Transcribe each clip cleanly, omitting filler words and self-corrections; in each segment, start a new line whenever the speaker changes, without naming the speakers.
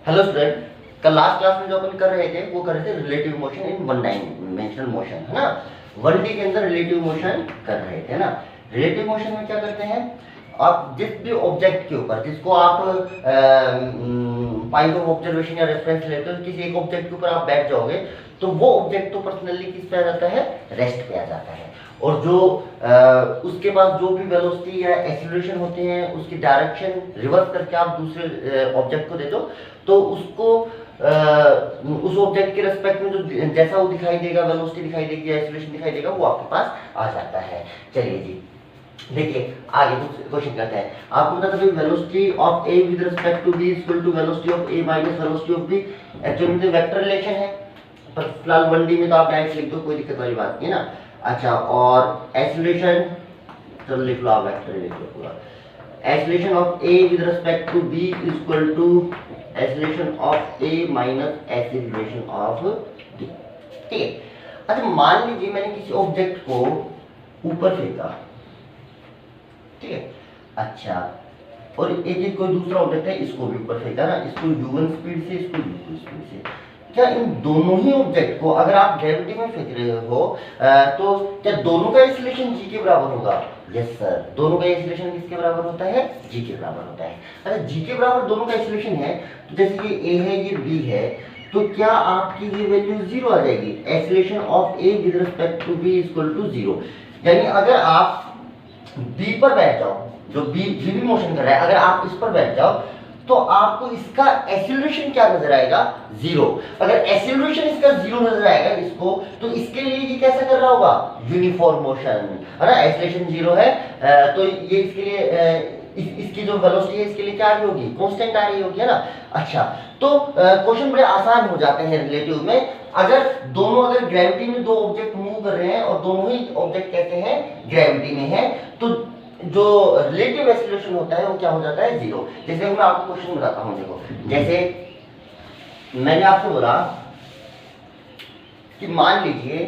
Hello student, कल last class में जो अपन कर रहे थे वो कर रहे थे relative motion in one dimensional motion, है ना। 1D के अंदर रिलेटिव मोशन कर रहे थे ना। रिलेटिव मोशन में क्या करते हैं, आप जिस भी ऑब्जेक्ट के ऊपर जिसको आप पॉइंट ऑफ ऑब्जर्वेशन या रेफरेंस लेते हो, किसी एक ऑब्जेक्ट के ऊपर आप बैठ जाओगे तो वो ऑब्जेक्ट तो पर्सनली किस पे आ जाता है, रेस्ट पे आ जाता है। और जो उसके पास जो भी वेलोसिटी या एक्सीलरेशन होते हैं उसकी डायरेक्शन रिवर्स करके आप दूसरे ऑब्जेक्ट को दे दो तो उसको उस ऑब्जेक्ट के रेस्पेक्ट में जो जैसा वो दिखाई देगा, वेलोसिटी दिखाई देगी या एक्सीलरेशन दिखाई देगा, वो आपके पास आ जाता है। चलिए जी, देखिए आगे कुछ क्वेश्चन करते हैं। आपको पता था velocity of A with respect to B equal to velocity of A minus velocity of B. Actually में वेक्टर रिलेशन है, पर फिलहाल 1D में तो आप डायरेक्ट लिख दो, कोई दिक्कत वाली बात नहीं है ना। अच्छा, और एक्सीलरेशन चलो लिख लो, आप वेक्टर लिख लो पूरा। Acceleration of A with respect to B equal to acceleration of A minus acceleration of B. ठीक है। अच्छा, मान लीजिए मैंने किसी ऑब्जेक्ट को ऊपर फेंका, ठीक है। अच्छा, और एक कोई दूसरा ऑब्जेक्ट है, इसको भी ऊपर फेंका ना, इसको u1 स्पीड से, इसको u2 स्पीड से। क्या इन दोनों ही ऑब्जेक्ट को अगर आप ग्रेविटी में फेंक रहे हो तो क्या दोनों का एक्सीलरेशन g के बराबर होगा? यस सर, दोनों का एक्सीलरेशन किसके बराबर होता है? g के बराबर होता है। अगर g के बराबर दोनों का एक्सीलरेशन है तो जैसे ये a है, ये b है, तो क्या आपकी ये वैल्यू 0 आ जाएगी? Acceleration of a with respect to b equal to 0। यानी अगर आप b पर बैठ जाओ, जो b भी मोशन कर रहा है, अगर आप इस पर बैठ जाओ तो आपको इसका एक्सीलरेशन क्या नजर आएगा? 0। अगर एक्सीलरेशन इसका 0 नजर आएगा इसको, तो इसके लिए ये कैसा कर रहा होगा? यूनिफॉर्म मोशन, है ना। एक्सीलरेशन 0 है तो ये इसके लिए इसकी जो वेलोसिटी है इसके लिए क्या आ रही होगी? कांस्टेंट आ रही होगी, है ना। अच्छा, तो क्वेश्चन बड़े आसान हो जाते हैं रिलेटिव में। अगर ग्रेविटी में दो ऑब्जेक्ट मूव कर रहे हैं और दोनों ही ऑब्जेक्ट कहते हैं ग्रेविटी में है, तो जो रिलेटिव एक्सीलरेशन होता है वो क्या हो जाता है? 0। जैसे मैं आपको क्वेश्चन बताता हूं, देखो, जैसे मैंने आपको बोला कि मान लीजिए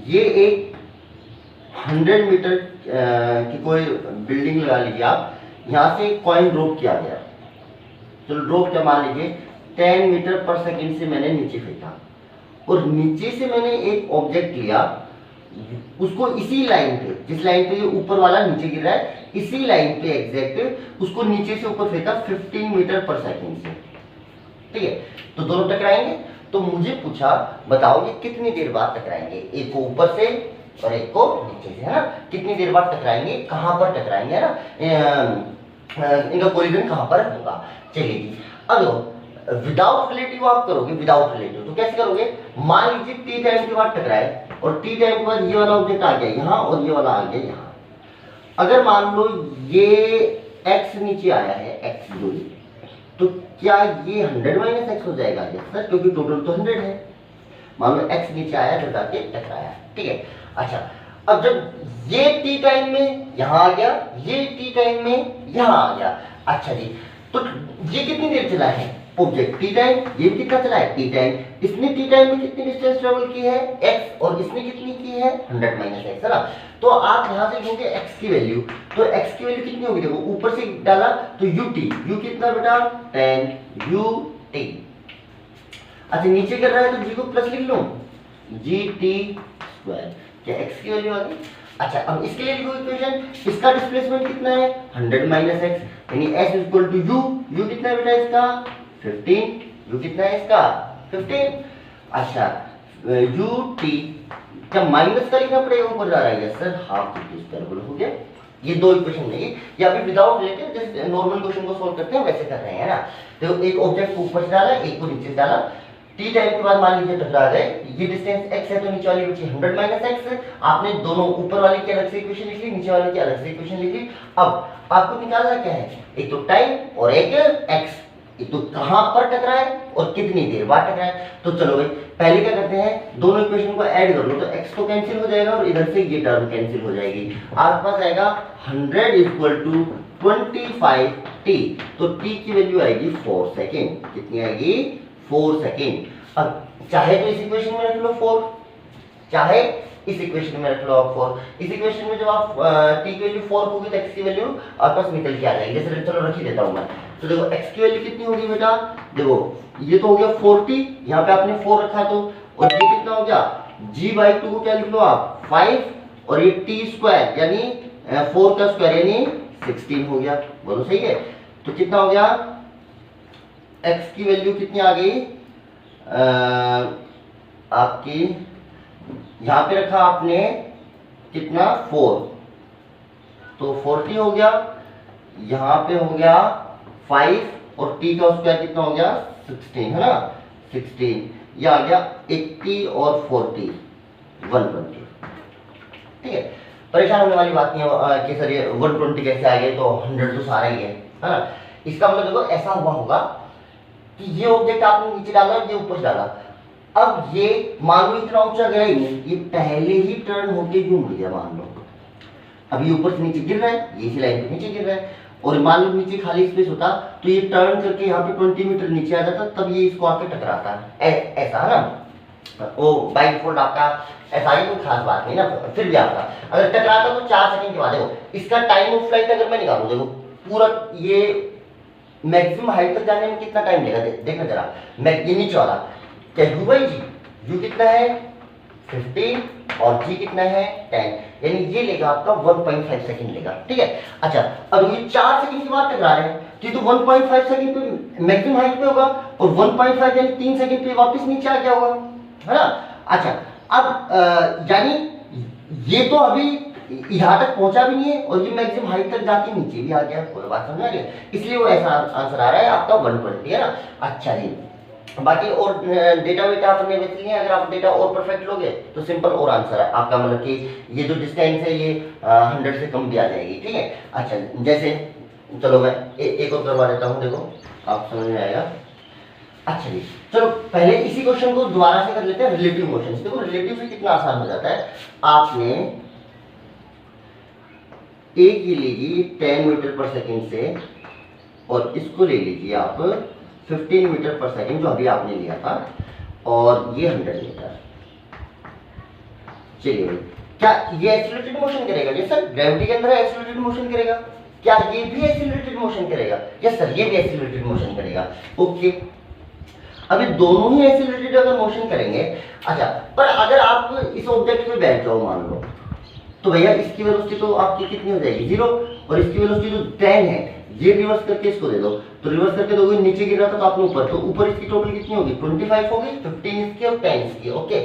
ये एक 100 मीटर की कोई बिल्डिंग लगा लीजिए आप, यहां से कॉइन ड्रॉप किया गया। चलो ड्रॉप क्या, मान लीजिए 10 मीटर पर सेकंड से मैंने नीचे फेंका और नीचे से मैंने एक ऑब्जेक्ट लिया, उसको इसी लाइन पे, जिस लाइन पे ये ऊपर वाला नीचे गिर रहा है, इसी लाइन पे एग्जैक्ट उसको नीचे से ऊपर फेंका 15 मीटर पर सेकंड से। ठीक है, तो दोनों टकराएंगे। तो मुझे पूछा बताओ ये कितनी देर बाद टकराएंगे? एक को ऊपर से और एक को नीचे से, है ना। कितनी देर बाद टकराएंगे, कहां पर टकराएंगे, है ना, इनका कोलिजन कहां पर होगा? चलिए जी, अब विदाउट रिलेटिव आप करोगे, विदाउट रिलेटिव तो कैसे करोगे? मान लीजिए टी टाइम के बाद टकराए और टी टाइम के बाद ये वाला ऑब्जेक्ट आ गया यहाँ और ये वाला आ गया यहाँ। अगर मान लो ये x नीचे आया है, x दूरी, तो क्या ये 100 माइनस x हो जाएगा? यस सर, क्योंकि टोटल तो 100 है। मान लो x नीचे आया तो जाके टकराया, ठीक है। अच्छा, अब जब ये टी टाइम में यहाँ आ गया, ये टी टाइम में यहाँ आ गया, अच्छा जी, तो ये कितनी देर चला है ऑब्जेक्ट? T time. ये कितना चला है? T time. इसने टी टाइम में कितनी डिस्टेंस ट्रेवल की है? x, और इसने कितनी की है? 100 माइनस x, है ना। तो आप यहां से ढूंढे x की वैल्यू, तो x की वैल्यू कितनी होगी? देखो ऊपर से डाला तो ut, u कितना बेटा? 10 ut। अच्छा, नीचे कर रहा है तो g को प्लस लिख लो, gt स्क्वायर। क्या x की वैल्यू आ गई? अच्छा, अब इसके लिए लिखो इक्वेशन, इसका डिस्प्लेसमेंट कितना है? 100 माइनस x, यानी s equal to u। u कितना है बेटा इसका? 15। u कितना है इसका? 15। अच्छा, ut क्या माइनस का लिखना पड़ेगा? ऊपर जा रहा है सर, हाफ स्क्वायर हो गया। ये दो इक्वेशन नहीं, ये अभी विदाउट रिलेटेड जैसे नॉर्मल क्वेश्चन को सॉल्व करते हैं वैसे कर रहे हैं ना। तो एक ऑब्जेक्ट को ऊपर से डाला, एक को नीचे से डाला, टी टाइम के बाद मान लीजिए टकरा गए, ये डिस्टेंस x है तो नीचे वाली बची 100 माइनस x। आपने दोनों ऊपर वाले की अलग से इक्वेशन लिख ली, नीचे वाले की अलग से इक्वेशन लिख ली। अब आपको निकालना क्या है? एक तो टाइम और एक x, एक तो कहां पर टकराए और कितनी देर बाद टकराए। तो चलो भाई पहले क्या करते हैं, दोनों इक्वेशन को ऐड कर लो, तो x तो कैंसिल हो जाएगा और इधर से ये टर्म कैंसिल हो जाएगी। आपके पास आएगा 100 इक्वल टू 25t, तो t की वैल्यू आएगी 4 सेकेंड। कितनी आएगी? 4 सेकेंड। अब चाहे तो इस इक्वेशन में रख लो 4, चाहे इस इक्वेशन में रख लो आप 4। इस इक्वेशन में जब आप t की वैल्यू 4 होगी तो x की वैल्यू आपस में निकल के आ जाएगी। जैसे चलो रख ही देता हूं मैं। तो देखो x की वैल्यू कितनी होगी बेटा, देखो ये तो हो गया 40, यहाँ पे आपने 4 रखा तो, और ये कितना हो गया g/2 को क्या लिख लो आप 5, और ये t स्क्वायर यानी 4 का स्क्वायर यानी 16 हो गया। बोलो सही है। तो कितना हो गया, x की वैल्यू कितनी आ गई आपकी, यहां पे रखा आपने कितना 4, तो 40 हो गया, यहां पे हो गया 5, और t का स्क्वायर कितना हो गया 16 है ना, 16, ये आ गया 80 और 40 120। ठीक है, परेशान होने वाली बात नहीं है कि सर ये 120 कैसे आ गए, तो 100 तो सारा ही है ना। इसका मतलब देखो ऐसा हुआ होगा कि ये ऑब्जेक्ट आपने नीचे डाला, ये ऊपर डाला, अब ये मान लो इतना ऊंचा गया ही नहीं, ये पहले ही टर्न होके यूं मुड़ गया मान लो, अब ये ऊपर से नीचे गिर रहा है, ये इसी लाइन पे नीचे गिर रहा है, और मान लो नीचे खाली स्पेस होता तो ये टर्न करके यहाँ पे 20 मीटर नीचे आ जाता, तब ये इसको आके टकराता ऐसा है ना। वो बाय डिफॉल्ट आपका ऐसा ही, कोई खास बात नहीं ना, फिर भी आपका अगर टकराता तो 4 सेकंड के बाद, देखो इसका टाइम ऑफ फ्लाइट अगर मैं निकालूं, देखो पूरा ये मैक्सिमम हाइट तक जाने में कितना टाइम लेगा, देखना जरा। ये नीचे वाला क्या u बाई जी, u कितना है 15 और g कितना है 10, यानी ये लेगा आपका 1.5 सेकंड लेगा। ठीक है, अच्छा अब ये 4 सेकंड के बाद टकरा रहे हैं, तो ये तो 1.5 सेकंड पे मैक्सिमम हाइट पे होगा, और 1.5 यानी 3 सेकंड पे वापस नीचे आ गया होगा, है ना। अच्छा अब यानी ये तो अभी यहाँ तक पहुंचा भी नहीं है, और ये मैक्सिमम हाइट तक जाके नीचे भी आ गया, कोई बात समझ आ रही है, इसलिए वो ऐसा आंसर आ रहा है आपका 120 है ना। अच्छा जी, बाकी और डेटा वेटा आपने वैसे नहीं, अगर आप डेटा और परफेक्ट लोगे तो सिंपल और आंसर है आपका, मतलब कि ये जो डिस्टेंस है ये 100 से कम भी आ जाएगी। ठीक है, अच्छा जैसे चलो मैं एक और करवा देता हूँ, देखो आप समझ में आएगा। अच्छा जी, चलो पहले इसी क्वेश्चन को दोबारा से कर लेते हैं, रिलेटिव मोशन। देखो रिलेटिव से कितना आसान हो जाता है, आपने एक ही लीजिए 10 मीटर पर सेकेंड से, और इसको ले लीजिए आप 15 मीटर पर सेकेंड जो अभी आपने लिया था, और ये 100 मीटर। चलिए क्या ये एक्सीलरेटेड मोशन करेगा? यस सर, ग्रेविटी के अंदर एक्सीलरेटेड मोशन करेगा। क्या ये भी एक्सीलरेटेड मोशन करेगा? यस सर, ये भी एक्सीलरेटेड मोशन करेगा। ओके, अभी दोनों ही एक्सीलरेटेड अगर मोशन करेंगे, अच्छा पर अगर आप इस ऑब्जेक्ट पे बैठ जाओ मान लो, तो भैया इसकी वेलोसिटी तो आपकी कितनी हो जाएगी 0, और इसकी वेलोसिटी जो 10 है ये रिवर्स करके इसको दे दो, तो रिवर्स करके दोगे, नीचे गिर रहा था तो आपने ऊपर, तो ऊपर इसकी टोटल कितनी होगी 25 होगी, 15 इसकी और 10 इसकी। ओके,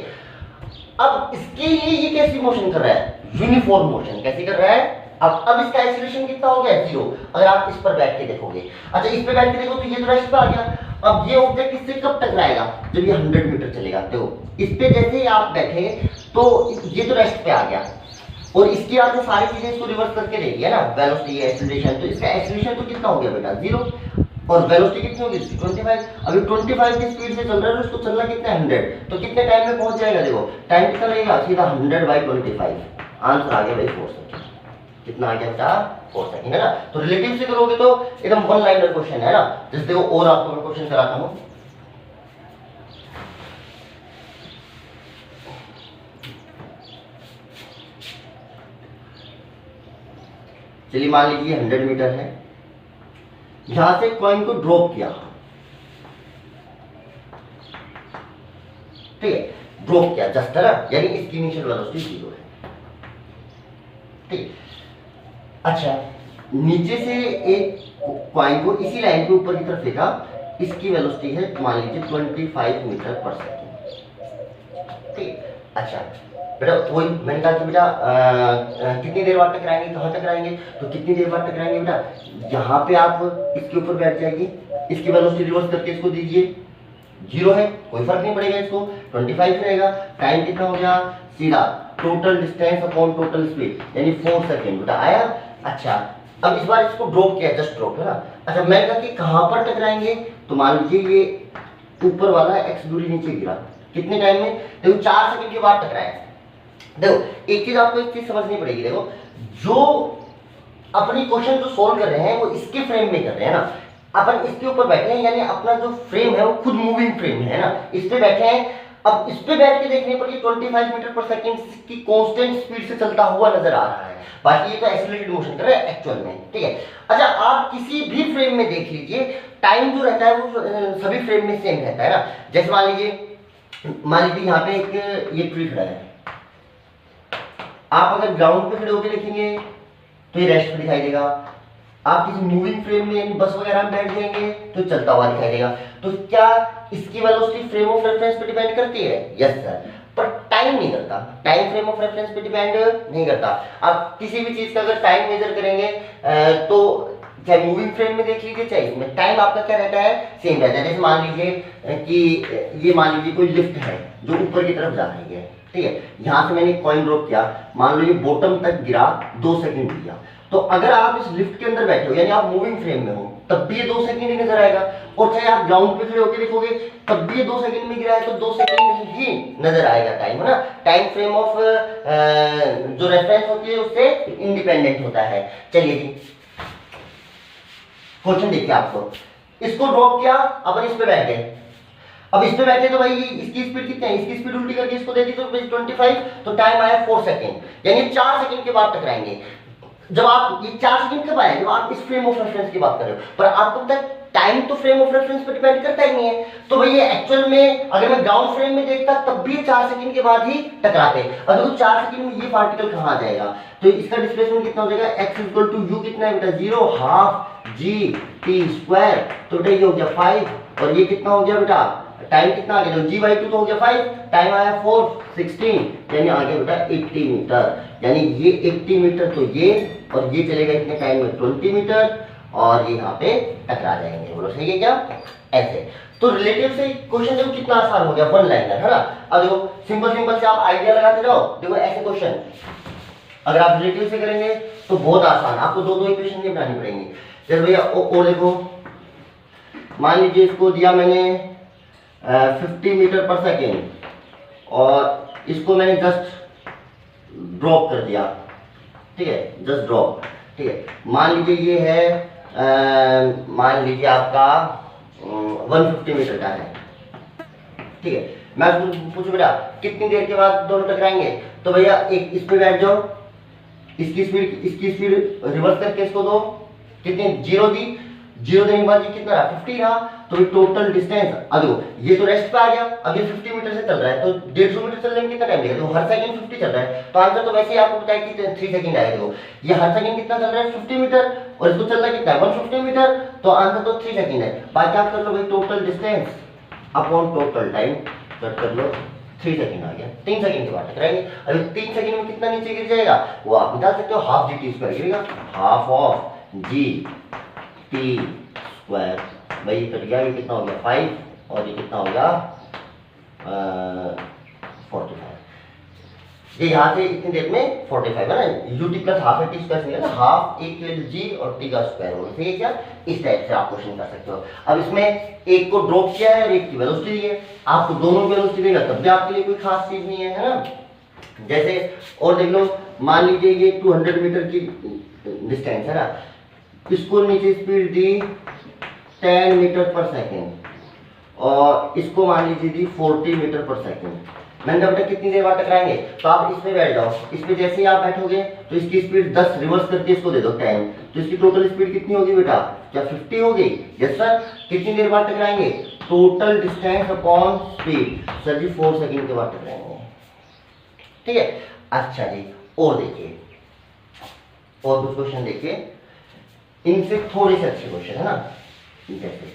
अब इसके लिए ये कैसी मोशन कर रहा है, यूनिफॉर्म मोशन कैसे कर रहा है। अब इसका एक्सीलरेशन कितना हो गया 0, अगर आप इस पर बैठ के देखोगे। अच्छा इस पे बैठ के देखो तो ये तो रेस्ट पे आ गया, अब ये ऑब्जेक्ट इससे कब टकराएगा, जब ये 100 मीटर चलेगा। देखो इस पे जैसे ही आप बैठे तो ये तो रेस्ट पे आ गया, और इसकी आपने सारी चीजें इसको रिवर्स करके दे दिया ना, वेलोसिटी एक्सीलरेशन, तो इसका एक्सीलरेशन तो कितना हो गया बेटा 0, और वेलोसिटी कितनी होगी 25। अभी 25 की स्पीड से चल रहा है, उसको चलना कितना है 100, तो कितने टाइम में पहुंच जाएगा। देखो टाइम कितना लगेगा, सीधा 100/25, आंसर आ गया भाई 4 सेकंड। कितना आ गया बेटा 4 सेकंड, है ना। तो रिलेटिव से करोगे तो एकदम वन लाइनर क्वेश्चन है ना। जैसे देखो और आपको मैं क्वेश्चन कराता हूं, चलिए मान लीजिए 100 मीटर है, यहां से कॉइन को ड्रॉप किया, ठीक है, ड्रॉप किया जस्ट, है ना, यानी इसकी इनिशियल वेलोसिटी 0 है। ठीक, अच्छा नीचे से एक कॉइन को इसी लाइन के ऊपर की तरफ फेंका, इसकी वेलोसिटी है मान लीजिए 25 मीटर पर सेकेंड। ठीक, अच्छा बेटा वही मैंने कहा कि बेटा कितनी देर बाद टकराएंगे, कहाँ टकराएंगे, तो कितनी देर बाद टकराएंगे बेटा, यहाँ पे आप इसके ऊपर बैठ जाएगी, इसकी वेलोसिटी रिवर्स करके इसको दीजिए, 0 है, कोई फर्क नहीं पड़ेगा, इसको 25 रहेगा। टाइम कितना हो गया, सीधा total distance upon total speed यानी 4 सेकेंड बेटा आया। अच्छा अब इस बार इसको ड्रॉप किया, जस्ट ड्रॉप, है ना। अच्छा मैंने कहा कि कहाँ पर टकराएंगे, तो मान लीजिए ये ऊपर वाला x दूरी नीचे गिरा, कितने टाइम में, देखो 4 सेकंड के बाद टकराया। देखो एक चीज आपको एक चीज समझनी पड़ेगी, देखो जो अपनी क्वेश्चन जो सोल्व कर रहे हैं वो इसके फ्रेम में कर रहे हैं ना, अपन इसके ऊपर बैठे हैं, यानी अपना जो फ्रेम है वो खुद मूविंग फ्रेम है ना, इस पे बैठे हैं, अब इस पे बैठ के देखने पर ये 25 मीटर पर सेकंड की कांस्टेंट स्पीड से चलता हुआ नजर आ रहा है, बाकी ये तो एक्सीलरेटेड मोशन कर रहा है एक्चुअल में, ठीक है। अच्छा, आप किसी भी फ्रेम में देख लीजिए, टाइम जो रहता है वो सभी फ्रेम में सेम रहता है ना। जैसे मान लीजिए यहाँ पे एक ये ट्री खड़ा है, आप अगर ग्राउंड पे खड़े होकर देखेंगे तो ये रेस्ट पे दिखाई देगा, आप किसी मूविंग फ्रेम में यानी बस वगैरह में बैठ जाएंगे तो चलता हुआ दिखाई देगा। तो क्या इसकी वेलोसिटी फ्रेम ऑफ रेफरेंस पे डिपेंड करती है? यस सर, पर टाइम नहीं करता, टाइम फ्रेम ऑफ रेफरेंस पे डिपेंड नहीं करता। आप किसी भी चीज का अगर टाइम मेजर करेंगे तो चाहे मूविंग फ्रेम में देख लीजिए चाहे इसमें, टाइम आपका क्या रहता है? सेम रहता है। जैसे मान लीजिए कि ये मान लीजिए कोई लिफ्ट है जो ऊपर की तरफ जा रही है, ठीक है, यहां से मैंने कॉइन ड्रॉप किया, मान लो ये बॉटम तक गिरा, 2 सेकंड लिया, तो अगर आप इस लिफ्ट के अंदर बैठे हो यानी आप मूविंग फ्रेम में हो तब भी ये 2 सेकंड ही नजर आएगा, और चाहे आप ग्राउंड पे खड़े होकर देखोगे तब भी ये 2 सेकंड में गिरा है तो 2 सेकंड ही नजर आएगा टाइम, है ना। टाइम फ्रेम ऑफ जो रेफरेंस होती है उससे इंडिपेंडेंट होता है। चलिए जी, क्वेश्चन देखिए आपको, इसको ड्रॉप किया, अपन इस पे बैठ गए, अब इस पे बैठे तो भाई इसकी स्पीड कितनी है, इसकी स्पीड उल्टी करके इसको दे दी तो 25, तो टाइम आया 4 सेकंड, यानी 4 सेकंड के बाद टकराएंगे। जब आप ये 4 सेकंड कब आए? जब आप इस फ्रेम ऑफ रेफरेंस की बात कर रहे हो, पर आपको पता है टाइम तो फ्रेम ऑफ रेफरेंस पर डिपेंड करता ही नहीं है, तो भाई ये एक्चुअल में अगर मैं ग्राउंड फ्रेम में देखता तब भी 4 सेकंड के बाद ही टकराते। अब देखो 4 सेकंड में ये पार्टिकल कहां जाएगा, तो इसका डिस्प्लेसमेंट कितना हो जाएगा? x इक्वल टू u कितना है बेटा? 0 हाफ g t स्क्वायर, तो बेटा ये हो गया 5, और ये कितना हो गया बेटा? टाइम कितना आ गया? g/2 तो हो गया 5, टाइम आया 4 16, यानी आ गया बेटा 80 मीटर, यानी ये 80 मीटर तो ये, और ये चलेगा इतने टाइम में 20 मीटर, और ये यहाँ पे टकरा जाएंगे। बोलो सही है क्या? ऐसे तो रिलेटिव से क्वेश्चन देखो कितना आसान हो गया, वन लाइनर, है ना। अब देखो सिंपल से आप आइडिया लगाते रहो। देखो ऐसे क्वेश्चन अगर आप रिलेटिव से करेंगे तो बहुत आसान, आपको 2 इक्वेशन नहीं बनानी पड़ेंगी। जैसे भैया ओ देखो, मान लीजिए इसको दिया मैंने 50 मीटर पर सेकेंड, और इसको मैंने जस्ट ड्रॉप कर दिया, ठीक है, जस्ट ड्रॉप, ठीक है। मान लीजिए ये है मान लीजिए आपका 150 मीटर का है, ठीक है। मैं पूछूं बेटा कितनी देर के बाद दोनों टकराएंगे, तो भैया एक इस पे बैठ जाओ, इसकी स्पीड रिवर्स करके इसको दो, कितनी 0 दी, 0 देने के बाद ये कितना रहा? 50 रहा, तो टोटल डिस्टेंस, अब ये तो रेस्ट पे आ गया, अब ये 50 मीटर से चल रहा है तो 150 मीटर चलने में कितना टाइम लगेगा? तो हर सेकंड 50 चल रहा है, तो आंसर तो वैसे ही आपको बताया कि 3 सेकंड आएगा। देखो ये हर सेकंड कितना चल रहा है? 50 मीटर, और इसको चल रहा है कितना? 150 मीटर, तो आंसर तो 3 सेकंड है। बाकी आप कर लो भाई total distance upon total time, cut कर लो, 3 सेकंड आ गया, 3 सेकंड के बाद टकराएंगे। अभी 3 सेकंड में कितना नीचे गिर जाएगा वो आप निकाल सकते हो, हाफ जी टी स्क्वायर गिरेगा, half of G T square, भाई ये कट गया, ये कितना हो गया 5, और ये कितना हो गया 45, ये यहाँ से इतनी देर में 45 है ना, U T plus half T square मिलेगा, हाफ ए के जी और टी का स्क्वायर होगा, ठीक है क्या? इस टाइप से आप क्वेश्चन कर सकते हो। अब इसमें एक को ड्रॉप किया है और एक की वेलोसिटी दी है, आपको दोनों की वेलोसिटी देगा तब भी आपके लिए कोई खास चीज नहीं है ना। जैसे और देख लो, मान लीजिए ये 200 मीटर की डिस्टेंस है ना, इसको नीचे स्पीड दी 10 मीटर पर सेकेंड, और इसको मान लीजिए दी 40 मीटर पर सेकेंड। मैंने कहा बेटा कितनी देर बाद टकराएंगे, तो आप इसमें बैठ जाओ, इस पे जैसे ही आप बैठोगे तो इसकी स्पीड 10 रिवर्स करके इसको दे दो 10, तो इसकी टोटल स्पीड कितनी होगी बेटा? क्या 50 होगी? Yes sir. कितनी देर बाद टकराएंगे? Total distance upon speed, sir ji 4 second के बाद टकराएंगे, ठीक है। अच्छा जी, और देखिए, और कुछ क्वेश्चन देखिए, इनसे थोड़े से अच्छे क्वेश्चन है ना। जैसे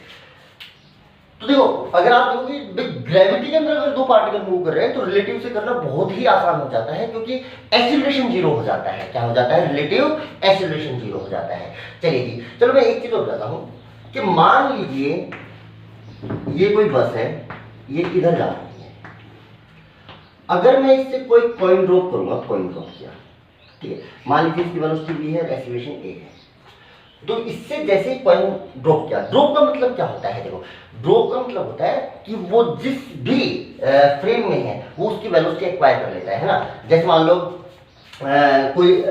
तो देखो, अगर आप देखोगे ग्रेविटी के अंदर अगर 2 पार्टिकल मूव कर रहे हैं तो रिलेटिव से करना बहुत ही आसान हो जाता है, क्योंकि एक्सीलरेशन 0 हो जाता है। क्या हो जाता है? रिलेटिव एक्सीलरेशन 0 हो जाता है। चलिए जी, चलो मैं एक चीज और बताता हूं कि मान लीजिए ये कोई बस है, ये इधर जा रही है, अगर मैं इससे कोई कॉइन ड्रॉप करूंगा, कॉइन ड्रॉप किया, ठीक है, मान लीजिए इसकी वेलोसिटी v है, एक्सीलरेशन a है, तो इससे जैसे ही कॉइन ड्रॉप किया, ड्रॉप का मतलब क्या होता है? देखो ड्रॉप का मतलब होता है कि वो जिस भी फ्रेम में है वो उसकी वेलोसिटी एक्वायर कर लेता है ना। जैसे मान लो कोई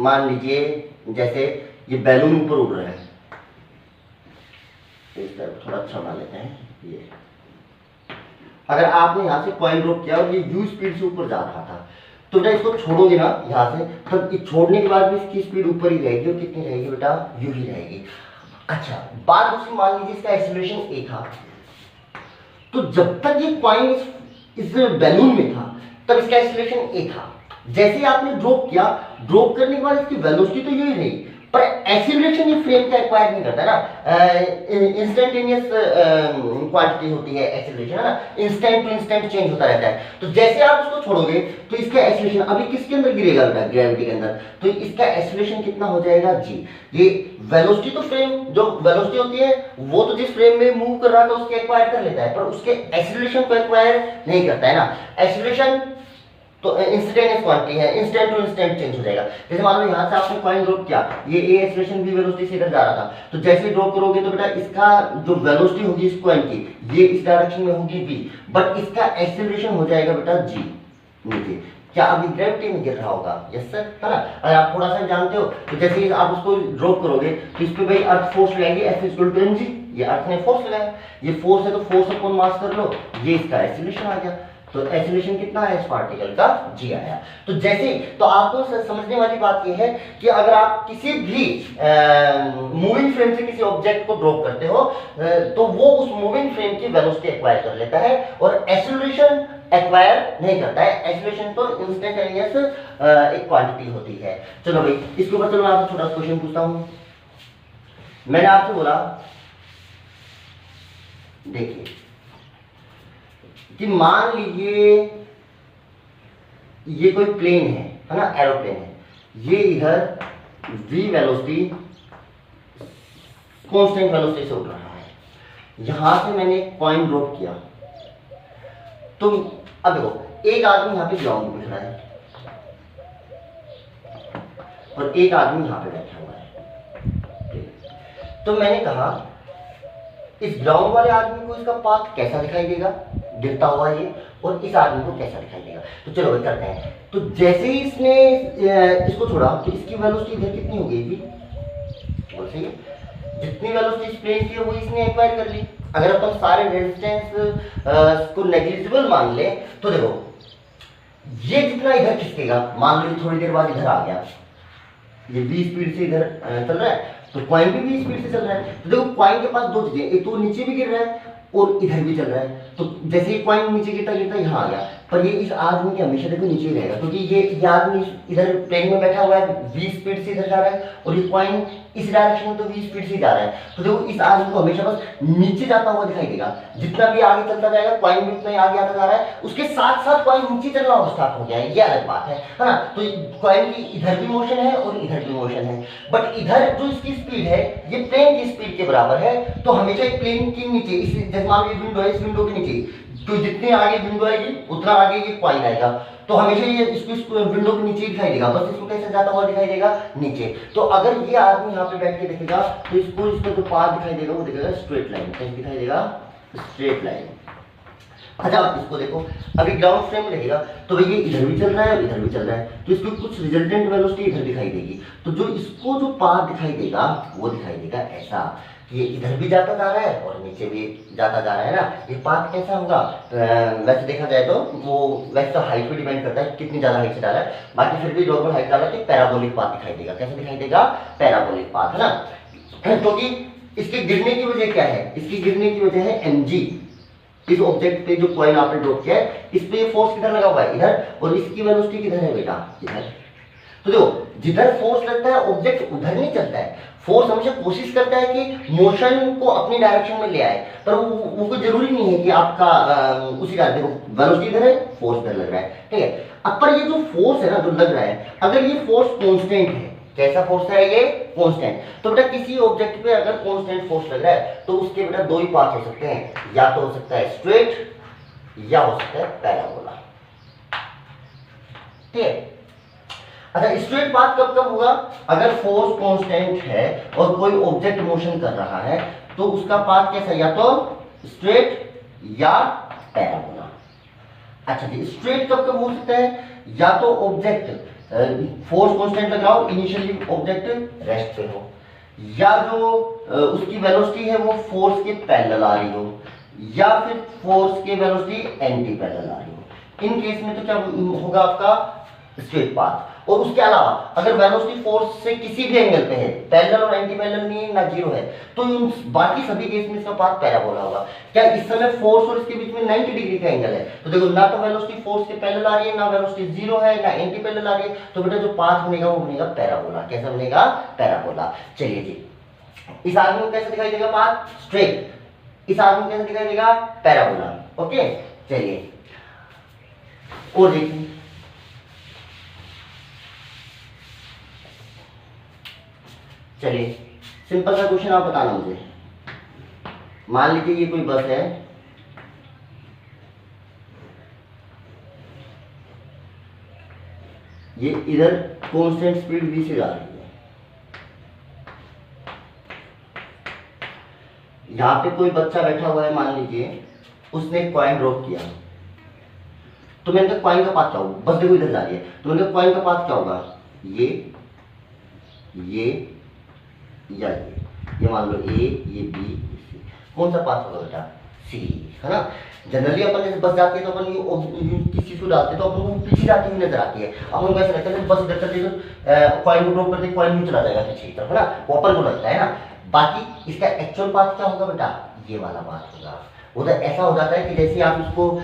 मान लीजिए जैसे ये बैलून ऊपर उड़ रहा है, इस तरफ थोड़ा अच्छा बना लेते हैं, ये अगर आपने यहाँ से कॉइन ड्रॉप किया और ये u स्पीड से ऊपर जा रहा था, तो बेटा इसको छोड़ोगे ना यहाँ से, तब छोड़ने के बाद भी इसकी स्पीड ऊपर ही रहेगी और कितनी रहेगी बेटा, u ही रहेगी। अच्छा बात दूसरी, मान लीजिए इसका एक्सीलरेशन a था, तो जब तक ये कॉइन इस बैलून में था तब इसका एक्सीलरेशन a था। जैसे ही आपने ड्रॉप किया, ड्रॉप करने के बाद इसकी वेलोसिटी तो यही रही, पर एक्सीलरेशन ये फ्रेम का एक्वायर नहीं करता है ना, इंस्टेंटेनियस क्वांटिटी होती है एक्सीलरेशन, है ना, इंस्टेंट टू इंस्टेंट चेंज होता रहता है। तो जैसे आप इसको छोड़ोगे तो इसका एक्सीलरेशन अभी किसके अंदर गिरेगा बेटा, ग्रेविटी के अंदर, तो इसका एक्सीलरेशन कितना हो जाएगा, g। ये वेलोसिटी तो फ्रेम, जो वेलोसिटी होती है वो तो जिस फ्रेम में मूव कर रहा था उसके एक्वायर कर लेता है, पर उसके एक्सीलरेशन को एक्वायर नहीं करता है ना। एक्सीलरेशन तो इंस्टेंटेनियस क्वांटिटी है, इंस्टेंट टू इंस्टेंट चेंज हो जाएगा। जैसे मान लो यहाँ से आपने कॉइन ड्रॉप किया, ये a एक्सीलरेशन v वेलोसिटी से इधर जा रहा था, तो जैसे ही ड्रॉप करोगे तो बेटा इसका जो वेलोसिटी होगी इस कॉइन की, ये इस डायरेक्शन में होगी v, बट इसका एक्सीलरेशन हो जाएगा बेटा g नीचे। क्या अभी ग्रेविटी में गिर रहा होगा, यस सर, है ना। अगर आप थोड़ा सा जानते हो तो जैसे ही आप उसको ड्रॉप करोगे तो इस पे भाई अर्थ फोर्स लगाएगी, F इक्वल टू mg, ये अर्थ ने फोर्स लगाया, ये फोर्स है तो फोर्स अपॉन मास कर लो, ये इसका एक्सीलरेशन आ गया। तो एक्सीलरेशन कितना है इस पार्टिकल का, g आया। तो जैसे, तो आपको समझने वाली बात यह है कि अगर आप किसी भी मूविंग फ्रेम से किसी ऑब्जेक्ट को ड्रॉप करते हो तो वो उस मूविंग फ्रेम की वेलोसिटी एक्वायर कर लेता है और एक्सीलरेशन एक्वायर नहीं करता है। एक्सीलरेशन तो इंस्टेंटेनियस एक क्वांटिटी होती है। चलो भाई इसके ऊपर चलो मैं आपसे छोटा सा क्वेश्चन पूछता हूं। मैंने आपसे बोला, देखिए कि मान लीजिए ये कोई प्लेन है ना, एरोप्लेन है, ये इधर v वेलोसिटी कांस्टेंट वेलोसिटी से उड़ रहा है, यहां से मैंने कॉइन ड्रॉप किया, तो अब देखो एक आदमी यहां पे ग्राउंड में खड़ा है और एक आदमी यहां पे बैठा हुआ है। तो मैंने कहा इस ग्राउंड वाले आदमी को इसका पाथ कैसा दिखाई देगा, गिरता हुआ ये, और इस आदमी को कैसा दिखाई देगा। तो चलो भाई करते हैं। तो जैसे ही इसने इसको छोड़ा तो इसकी वेलोसिटी इधर कितनी हो गई थी, बोल सही है, जितनी वेलोसिटी इस प्लेन की है वो इसने एक्वायर कर ली। अगर अपन सारे रेजिस्टेंस को नेग्लिजिबल मान ले तो देखो ये जितना इधर खिसकेगा, मान लो थोड़ी देर बाद इधर आ गया, ये 20 स्पीड से इधर चल रहा है, तो कॉइन भी 20 स्पीड से चल रहा है। तो देखो कॉइन के पास दो चीजें, एक तो नीचे भी गिर रहा है और इधर भी चल रहा है। तो जैसे ही कॉइन नीचे गिरता गिरता यहाँ आ गया, पर ये इस आदमी के हमेशा देखो नीचे ही रहेगा, क्योंकि ये आदमी इधर प्लेन में बैठा हुआ है, 20 स्पीड से इधर जा रहा है, और ये कॉइन इस डायरेक्शन में तो 20 स्पीड से जा रहा है। तो देखो इस आदमी को हमेशा बस नीचे जाता हुआ दिखाई देगा, जितना भी आगे चलता जाएगा कॉइन भी उतना ही आगे आता जा रहा है, उसके साथ साथ कॉइन नीचे चलना और स्टार्ट हो गया है, ये अलग बात है ना। तो कॉइन की इधर भी मोशन है और इधर भी मोशन है, बट इधर जो इसकी स्पीड है ये प्लेन की स्पीड के बराबर है। तो हमेशा एक प्लेन के नीचे, इस जैसे मान लो विंडो है, इस विंडो के नीचे तो जितने आगे विंडो आएगी उतना आगे ये कॉइन आएगा, तो हमेशा ये इसको विंडो के नीचे ही दिखाई देगा, बस इसको कैसे जाता हुआ दिखाई देगा, नीचे। तो अगर ये आदमी यहाँ पे बैठ के देखेगा तो इसको इसका जो पाथ दिखाई देगा वो दिखेगा स्ट्रेट लाइन, कैसे दिखाई देगा, स्ट्रेट लाइन। अच्छा आप इसको देखो, अभी ग्राउंड फ्रेम में देखेगा तो भाई ये इधर भी चल रहा है और इधर भी चल रहा है, तो इसको कुछ रिजल्टेंट वेलोसिटी इधर दिखाई देगी। तो जो इसको जो पाथ दिखाई देगा वो दिखाई देगा ऐसा, ये इधर भी जाता जा रहा है और नीचे भी जाता जा रहा है ना। ये पाथ कैसा होगा, वैसे देखा जाए तो वो वैसे तो हाइट पे डिपेंड करता है कितनी ज्यादा हाइट से डाला है, बाकी फिर भी नॉर्मल हाइट डाला तो पैराबोलिक पाथ दिखाई देगा। कैसा दिखाई देगा, पैराबोलिक पाथ, है ना। क्योंकि इसके गिरने की वजह क्या है, इसकी गिरने की वजह है mg। इस ऑब्जेक्ट पे जो कॉइन आपने ड्रॉप किया है इस पे फोर्स किधर लगा हुआ है, इधर, और इसकी वेलोसिटी किधर है बेटा, इधर। तो देखो जिधर फोर्स लगता है ऑब्जेक्ट उधर नहीं चलता है, फोर्स हमेशा कोशिश करता है कि मोशन को अपनी डायरेक्शन में ले आए, पर वो कोई जरूरी नहीं है कि आपका उसी का, देखो वेलोसिटी इधर है, फोर्स इधर लग रहा है, ठीक है। अब पर ये जो फोर्स है ना जो लग रहा है, अगर ये फोर्स कांस्टेंट है, कैसा फोर्स है ये, कांस्टेंट, तो बेटा किसी ऑब्जेक्ट पे अगर कांस्टेंट फोर्स लग रहा है तो उसके बेटा दो ही पाथ हो सकते हैं, या तो हो सकता है स्ट्रेट या हो सकता है पैराबोला, ठीक है। अच्छा स्ट्रेट पाथ कब कब होगा, अगर फोर्स कांस्टेंट है और कोई ऑब्जेक्ट मोशन कर रहा है तो उसका पाथ कैसा, या तो स्ट्रेट या पैराबोला। अच्छा जी स्ट्रेट कब कब हो सकता है, या तो ऑब्जेक्ट फोर्स कांस्टेंट लग रहा हो, इनिशियली ऑब्जेक्ट रेस्ट पे हो, या जो उसकी वेलोसिटी है वो फोर्स के पैरेलल आ रही हो, या फिर फोर्स के वेलोसिटी एंटी पैरेलल आ रही हो। इन केस में तो क्या होगा आपका स्ट्रेट पाथ। और उसके अलावा अगर वेलोसिटी फोर्स से किसी भी एंगल पे है, पैरेलल और एंटी पैरेलल नहीं है ना जीरो है, तो इन बाकी सभी केस में इसका पाथ पैराबोला होगा। क्या इस समय फोर्स और इसके बीच में 90 डिग्री का एंगल है, तो देखो ना तो वेलोसिटी फोर्स के पैरेलल आ रही है, ना वेलोसिटी जीरो है, ना एंटी पैरेलल आ रही है, तो बेटा जो पाथ बनेगा वो बनेगा पैराबोला। कैसा बनेगा? पैराबोला। चलिए जी, इस आदमी को कैसे दिखाई देगा पाथ? स्ट्रेट। इस आदमी को कैसे दिखाई देगा? पैराबोला। ओके, चलिए और देखिए, चलिए सिंपल सा क्वेश्चन आप बताना मुझे। मान लीजिए ये कोई बस है, ये इधर कांस्टेंट स्पीड v से जा रही है, यहां पे कोई बच्चा बैठा हुआ है, मान लीजिए उसने एक कॉइन ड्रॉप किया, तो मैंने कहा कॉइन का पाथ क्या होगा? बस देखो इधर जा रही है, तो मैंने कहा कॉइन का पाथ क्या होगा? ये या ये मान लो ए, ये बी, सी। कौन सा पाथ होगा बेटा? सी, है ना। जनरली अपन जैसे बस जाती है तो अपन किसी चीज को डालते हैं तो अपन को पीछे जाती हुई नजर आती है। अपन को ऐसा लगता है बस इधर चलती तो कॉइन को ड्रॉप करते कॉइन नीचे चला जाएगा पीछे की तरफ, है ना, वो अपन को लगता है ना। बाकी इसका एक्चुअल पाथ क्या होगा बेटा? ये वाला पाथ होगा। उधर ऐसा हो जाता है कि जैसे आप इसको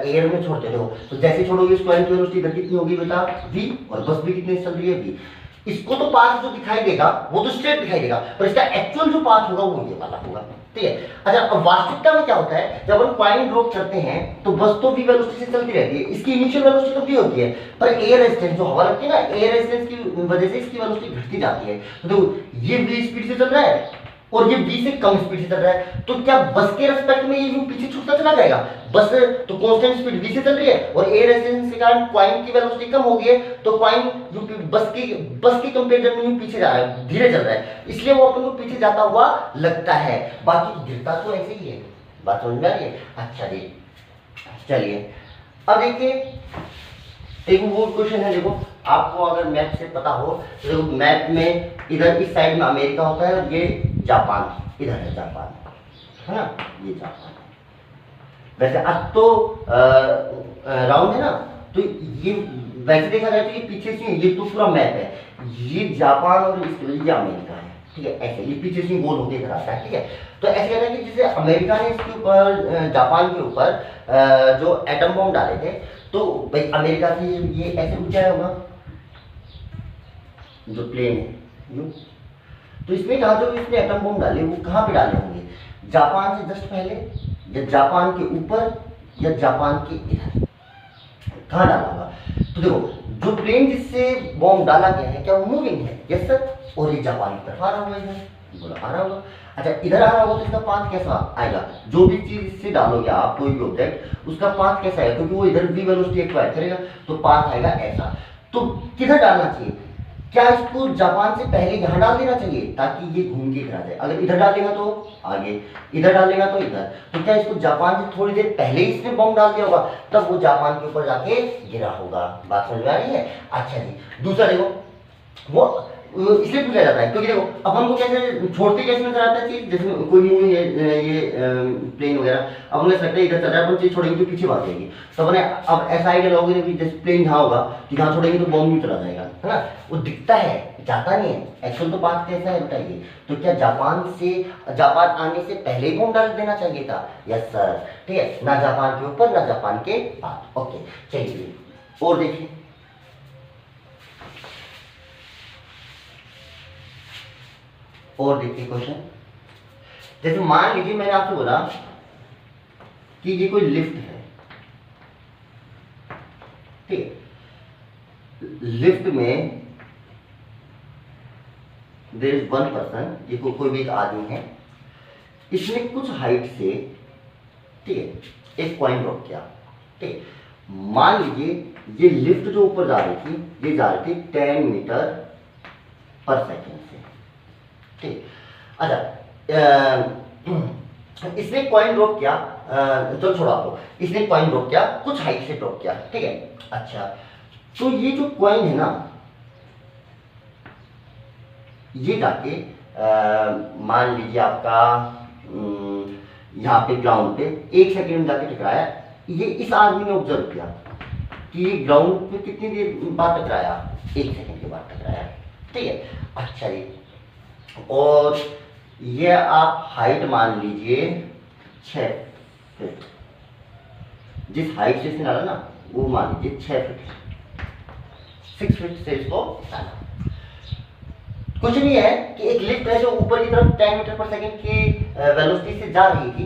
एयर में छोड़ते हो, तो जैसे छोड़ोगे इस कॉइन की वेलोसिटी इधर कितनी होगी बेटा? v, और बस भी कितनी चल रही है? v। इसको तो पाथ जो दिखाई देगा वो तो स्ट्रेट दिखाई देगा, पर इसका एक्चुअल जो पाथ होगा वो ये वाला होगा। ठीक है। अच्छा, अब वास्तविकता में क्या होता है, जब हम कॉइन ड्रॉप करते हैं तो बस तो v वेलोसिटी से चलती रहती है, इसकी इनिशियल वेलोसिटी तो v होती है, पर एयर रेजिस्टेंस जो हवा लगती है ना, एयर रेजिस्टेंस की वजह से इसकी वेलोसिटी घटती जाती है। तो देखो ये v स्पीड से चल रहा है और ये v से कम स्पीड से चल रहा है, तो क्या बस के रेस्पेक्ट में ये u पीछे छूटता चला जाएगा? बस तो कांस्टेंट स्पीड v से चल रही है और एयर रेजिस्टेंस के कारण कॉइन की वेलोसिटी कम हो गई है, तो कॉइन बस की कंपैरिजन में पीछे जा रहा है, धीरे चल रहा है, इसलिए वो अपन को पीछे जाता हुआ लगता है। बाकी गिरता तो ऐसे ही है। बात समझ में आ रही है? अच्छा जी, चलिए अब देखिए एक वो क्वेश्चन है। देखो आपको अगर मैप से पता हो तो देखो मैप में इधर इस साइड में अमेरिका होता है और ये जापान, इधर है जापान, है ना, ये जापान। वैसे अब तो राउंड है ना, तो ये वैसे देखा जाए तो ये पीछे से ये तो पूरा मैप है, ये जापान और ये अमेरिका है। ठीक है, ऐसे ये पीछे से गोल होके इधर आता है। ठीक है, तो ऐसे कहते हैं कि जैसे अमेरिका ने इसके ऊपर जापान के ऊपर जो एटम बॉम्ब डाले थे, तो भाई अमेरिका से ये ऐसे उठ जाया होगा जो प्लेन है यूं, तो इसमें कहा जो इसने एटम बॉम्ब डाले वो कहाँ पे डाले होंगे? जापान से जस्ट पहले, या जापान के ऊपर, या जापान के इधर, कहाँ डाला होगा? तो देखो जो प्लेन जिससे बॉम्ब डाला गया है क्या वो मूविंग है? Yes sir. और ये जापान की तरफ आ रहा होगा, इधर बोला आ रहा होगा। अच्छा, इधर आ रहा होगा तो इसका पाथ कैसा आएगा? जो भी चीज इससे डालोगे आप, कोई भी ऑब्जेक्ट, उसका पाथ कैसा आएगा? क्योंकि वो इधर v वेलोसिटी एक्वायर करेगा, तो पाथ आएगा ऐसा। तो किधर डालना चाहिए? क्या इसको जापान से पहले यहाँ डाल देना चाहिए ताकि ये घूम के इधर आ जाए? अगर इधर डालेगा तो आगे, इधर डालेगा तो इधर, तो क्या इसको जापान से थोड़ी देर पहले ही इसने बॉम्ब डाल दिया होगा, तब वो जापान के ऊपर जाके गिरा होगा। बात समझ में आ रही है? अच्छा जी, दूसरा देखो, वो इसलिए पूछा जाता है क्योंकि देखो अब हमको कैसे छोड़ते कैसे नजर आता है चीज, जैसे कोई मूवी ये प्लेन वगैरह, अब हमें लगता है इधर चल रहा है, अपन चीज छोड़ेंगे तो पीछे भाग जाएगी, तो अपने अब ऐसा आइडिया लगाओगे कि जैसे प्लेन यहाँ होगा कि यहाँ छोड़ेंगे तो बॉम्ब नहीं चला जाएगा, है ना, वो दिखता है जाता नहीं है। एक्चुअल तो बात कैसा है बताइए? तो क्या जापान आने से पहले ही बॉम्ब डाल देना चाहिए था? Yes sir. ठीक है, ना जापान के ऊपर ना जापान के बाद। ओके, चलिए और देखिए, और देखिए क्वेश्चन, जैसे मान लीजिए मैंने आपसे बोला कि ये कोई लिफ्ट है, ठीक है, लिफ्ट में देयर इज वन पर्सन, ये कोई भी एक आदमी है, इसने कुछ हाइट से, ठीक है, एक कॉइन ड्रॉप किया। ठीक, मान लीजिए ये लिफ्ट जो ऊपर जा रही थी, ये जा रही थी 10 मीटर पर सेकेंड से। ठीक, अच्छा, इसने कॉइन ड्रॉप किया, चलो छोड़ो आपको, इसने कॉइन ड्रॉप किया, कुछ हाइट से ड्रॉप किया। ठीक है, अच्छा, तो ये जो कॉइन है ना, ये जाके मान लीजिए आपका यहाँ पे ग्राउंड पे 1 सेकंड में जाके टकराया। ये इस आदमी ने ऑब्जर्व किया कि ये ग्राउंड पे कितनी देर बाद टकराया, 1 सेकंड के बाद टकराया। ठीक है, अच्छा जी, और ये आप हाइट मान लीजिए 6 फीट, जिस हाइट से इसने डाला ना वो मान लीजिए 6 फीट, 6 फीट से इसको डाला। कुछ नहीं है कि एक लिफ्ट है जो ऊपर की तरफ 10 मीटर पर सेकंड की वेलोसिटी से जा रही थी।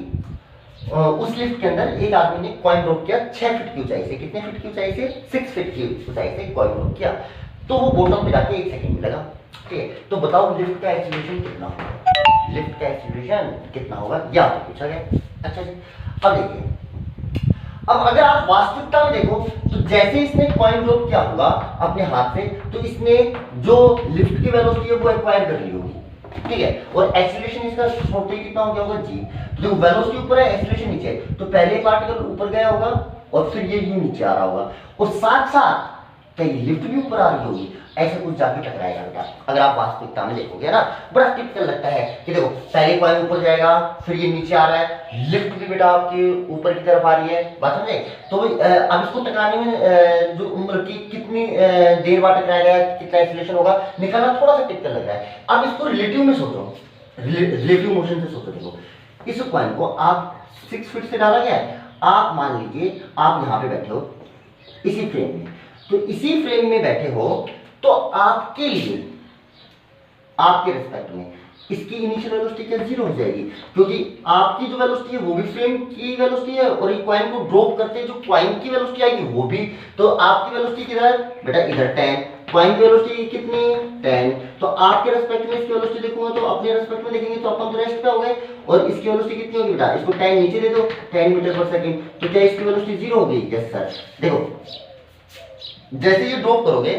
उस लिफ्ट के अंदर एक आदमी ने कॉइन ड्रॉप किया 6 फीट की ऊंचाई से। कितने फीट की ऊंचाई से? 6 फीट की ऊंचाई से कॉइन ड्रॉप किया, तो वो बॉटम पे जाके 1 सेकंड में लगा। ठीक है, तो बताओ लिफ्ट का एक्सीलरेशन कितना होगा? लिफ्ट का एक्सीलरेशन कितना होगा, या तो पूछा गया। अच्छा जी, अब देखिए, अब अगर आप वास्तविकता में देखो तो जैसे इसने कॉइन ड्रॉप किया होगा अपने हाथ से, तो इसने जो लिफ्ट की वेलोसिटी है वो एक्वायर कर ली होगी। ठीक है, और एक्सीलरेशन इसका छोटे कितना हो गया होगा जी। तो देखो वेलोसिटी ऊपर है, एक्सीलरेशन नीचे है, तो पहले पार्टिकल ऊपर गया होगा और फिर ये यूं नीचे आ रहा होगा, और साथ साथ क्या ये लिफ्ट भी ऊपर आ रही होगी, ऐसे कुछ जाके टकराएगा बेटा। अगर आप वास्तविकता में देखोगे ना, बड़ा टिपिकल लगता है कि देखो पहले कॉइन ऊपर जाएगा, फिर ये नीचे आ रहा है, लिफ्ट भी बेटा आपके ऊपर की तरफ आ रही है, बात समझे? तो अब इसको टकराने में जो उम्र की कितनी देर बाद टकराएगा, कितना एक्सीलरेशन होगा निकालना थोड़ा सा टिपिकल लग रहा है। अब इसको रिलेटिव में सोचो, रिलेटिव मोशन से सोचो। देखो इस कॉइन को आप 6 फीट से डाला गया है, आप मान लीजिए आप यहाँ पे बैठे हो इसी फ्रेम में, तो इसी फ्रेम में बैठे हो, तो आपके लिए आपके रिस्पेक्ट में इसकी इनिशियल वेलोसिटी क्या 0 हो जाएगी, क्योंकि आपकी जो वेलोसिटी है वो भी फ्रेम की वेलोसिटी है, और ये कॉइन को ड्रॉप करते जो कॉइन की वेलोसिटी आएगी वो भी, तो आपकी वेलोसिटी किधर बेटा, इधर 10, कॉइन की वेलोसिटी कितनी 10, तो आपके रिस्पेक्ट में इसकी वेलोसिटी देखूंगा तो अपने रिस्पेक्ट में देखेंगे तो अपन तो रेस्ट पे हो गए, और इसकी वेलोसिटी कितनी होगी बेटा, इसको 10 नीचे दे दो, 10 मीटर पर सेकंड, तो क्या इसकी वेलोसिटी 0 होगी? Yes sir. देखो जैसे ये ड्रॉप करोगे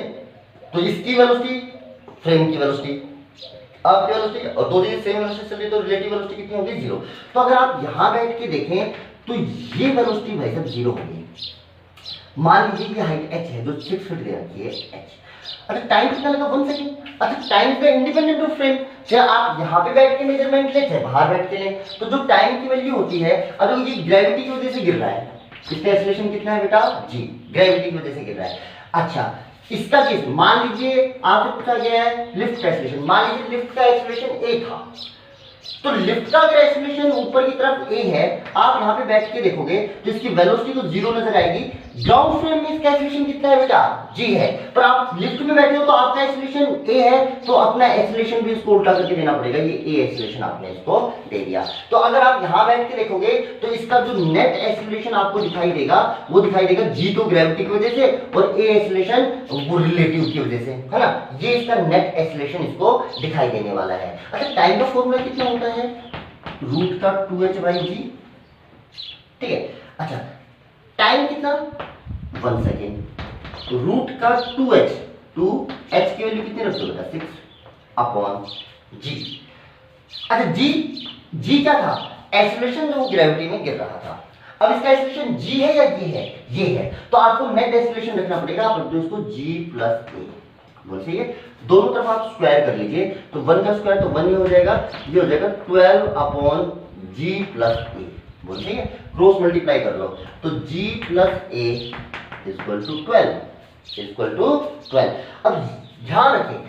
तो इसकी वेलोसिटी, फ्रेम की वेलोसिटी, आपकी वेलोसिटी, और दो चीजें सेम वेलोसिटी चल रही है तो रिलेटिव वेलोसिटी कितनी होगी? 0। तो अगर आप यहां बैठ के देखें तो ये वेलोसिटी भाई साहब 0 होगी। मान लीजिए कि हाइट h है जो 6 फीट दे रखी है h। अच्छा टाइम कितना लगा? 1 सेकंड। अच्छा time is independent of frame, चाहे आप यहां पे बैठ के मेजरमेंट ले चाहे बाहर बैठ के ले, तो जो टाइम की वैल्यू होती है, अब ये ग्रेविटी की वजह से गिर रहा है, इसका एक्सीलरेशन कितना है बेटा g, ग्रेविटी की वजह से गिर रहा है। अच्छा इसका केस मान लीजिए आपसे पूछा गया है लिफ्ट का एक्सीलरेशन, मान लीजिए लिफ्ट का एक्सीलरेशन a था, तो लिफ्ट का अगर एक्सीलरेशन ऊपर की तरफ a है, आप यहां पे बैठ के देखोगे तो इसकी वेलोसिटी तो 0 नजर आएगी। ग्राउंड फ्रेम में इसका एक्सीलरेशन कितना है बेटा? g है, पर आप लिफ्ट में बैठे हो तो आपका एक्सीलरेशन a है, तो अपना एक्सीलरेशन भी इसको उल्टा करके देना पड़ेगा, ये a एक्सीलरेशन आपने इसको दे दिया। तो अगर आप यहां बैठ के देखोगे तो इसका जो नेट एक्सीलरेशन आपको दिखाई देगा वो दिखाई देगा g तो ग्रेविटी की वजह से और a एक्सीलरेशन वो रिलेटिव की वजह से, है ना, ये इसका नेट एक्सीलरेशन इसको दिखाई देने वाला है। अच्छा टाइम का फॉर्मूला कितना होता है? रूट का 2h/g। ठीक है, अच्छा टाइम कितना? 1 सेकेंड, रूट का 2h, 2h की वैल्यू कितनी रखते हो बेटा? 6/g। अच्छा g क्या था? एक्सीलरेशन जो ग्रेविटी में गिर रहा था। अब इसका एक्सीलरेशन g है या ये है? ये है, तो आपको नेट एक्सीलरेशन रखना पड़ेगा, आप रखते हो इसको g + a, बोल सही है, दोनों तरफ आप स्क्वायर कर लीजिए, तो 1 का स्क्वायर तो 1 ही हो जाएगा, ये हो जाएगा 12/g + a, बोल सही है, क्रॉस मल्टीप्लाई कर लो, तो g + a = 12। अब ध्यान रखें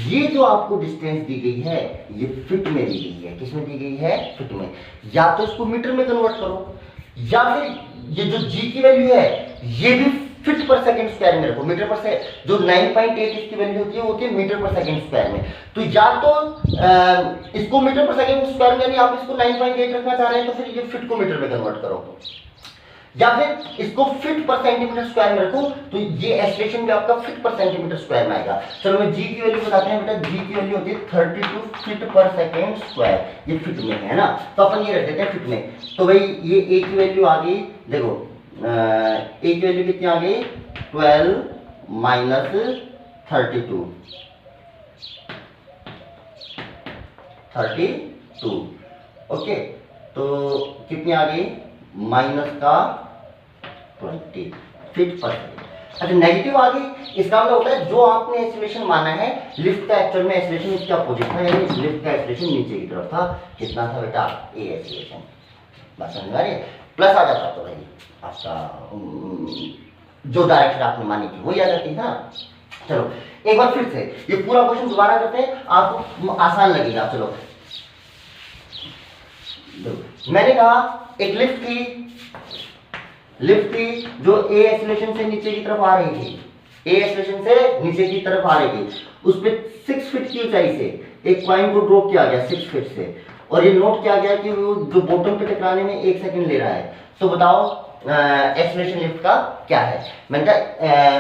ये जो आपको डिस्टेंस दी गई है ये फिट में दी गई है, किसमें दी गई है? फिट में। या तो इसको मीटर में कन्वर्ट करो, या फिर ये जो g की वैल्यू है ये भी फीट पर सेकंड स्क्वायर में रखो, मीटर पर से जो 9.8 इसकी वैल्यू होती है वो होती है मीटर पर सेकंड स्क्वायर में। तो या तो इसको मीटर पर सेकंड स्क्वायर में, यानी आप इसको 9.8 रखना चाह रहे हैं तो फिर ये फीट को मीटर में कन्वर्ट करो, या फिर इसको फीट पर सेंटीमीटर स्क्वायर में रखो, तो ये एक्सीलरेशन भी आपका फीट पर सेंटीमीटर स्क्वायर में आएगा। चलो मैं g की वैल्यू बताते हैं बेटा, g की वैल्यू होती है 32 फीट पर सेकंड स्क्वायर, ये फीट में है ना, तो अपन ये रख देते हैं फीट में। तो भाई ये a की वैल्यू आ गई, देखो a की वैल्यू कितनी आ गई? 12 - 32, ओके, तो कितनी आ गई? -20 फीट पर सेकंड। अच्छा नेगेटिव आ गई, इसका मतलब होता है जो आपने एक्सीलरेशन माना है लिफ्ट का एक्चुअल में एक्सीलरेशन इसके अपोजिट था, यानी लिफ्ट का एक्सीलरेशन नीचे की तरफ था, कितना था बेटा? a acceleration. बात समझ में आ रही है? प्लस आ जाता तो भाई आपका जो डायरेक्शन आपने मानी थी वही आ जाती है ना। चलो एक बार फिर से ये पूरा क्वेश्चन दोबारा करते हैं, आपको आसान लगेगा। चलो मैंने कहा एक लिफ्ट थी जो ए एक्सेलरेशन से नीचे की तरफ आ रही थी, ए एक्सेलरेशन से नीचे की तरफ आ रही थी, उस पे 6 फीट की ऊंचाई से एक कॉइन को ड्रॉप किया गया 6 फीट से, और ये नोट किया गया कि वो जो बॉटम पे टकराने में 1 सेकंड ले रहा है। तो बताओ एक्सेलरेशन लिफ्ट का क्या है? मैंने कहा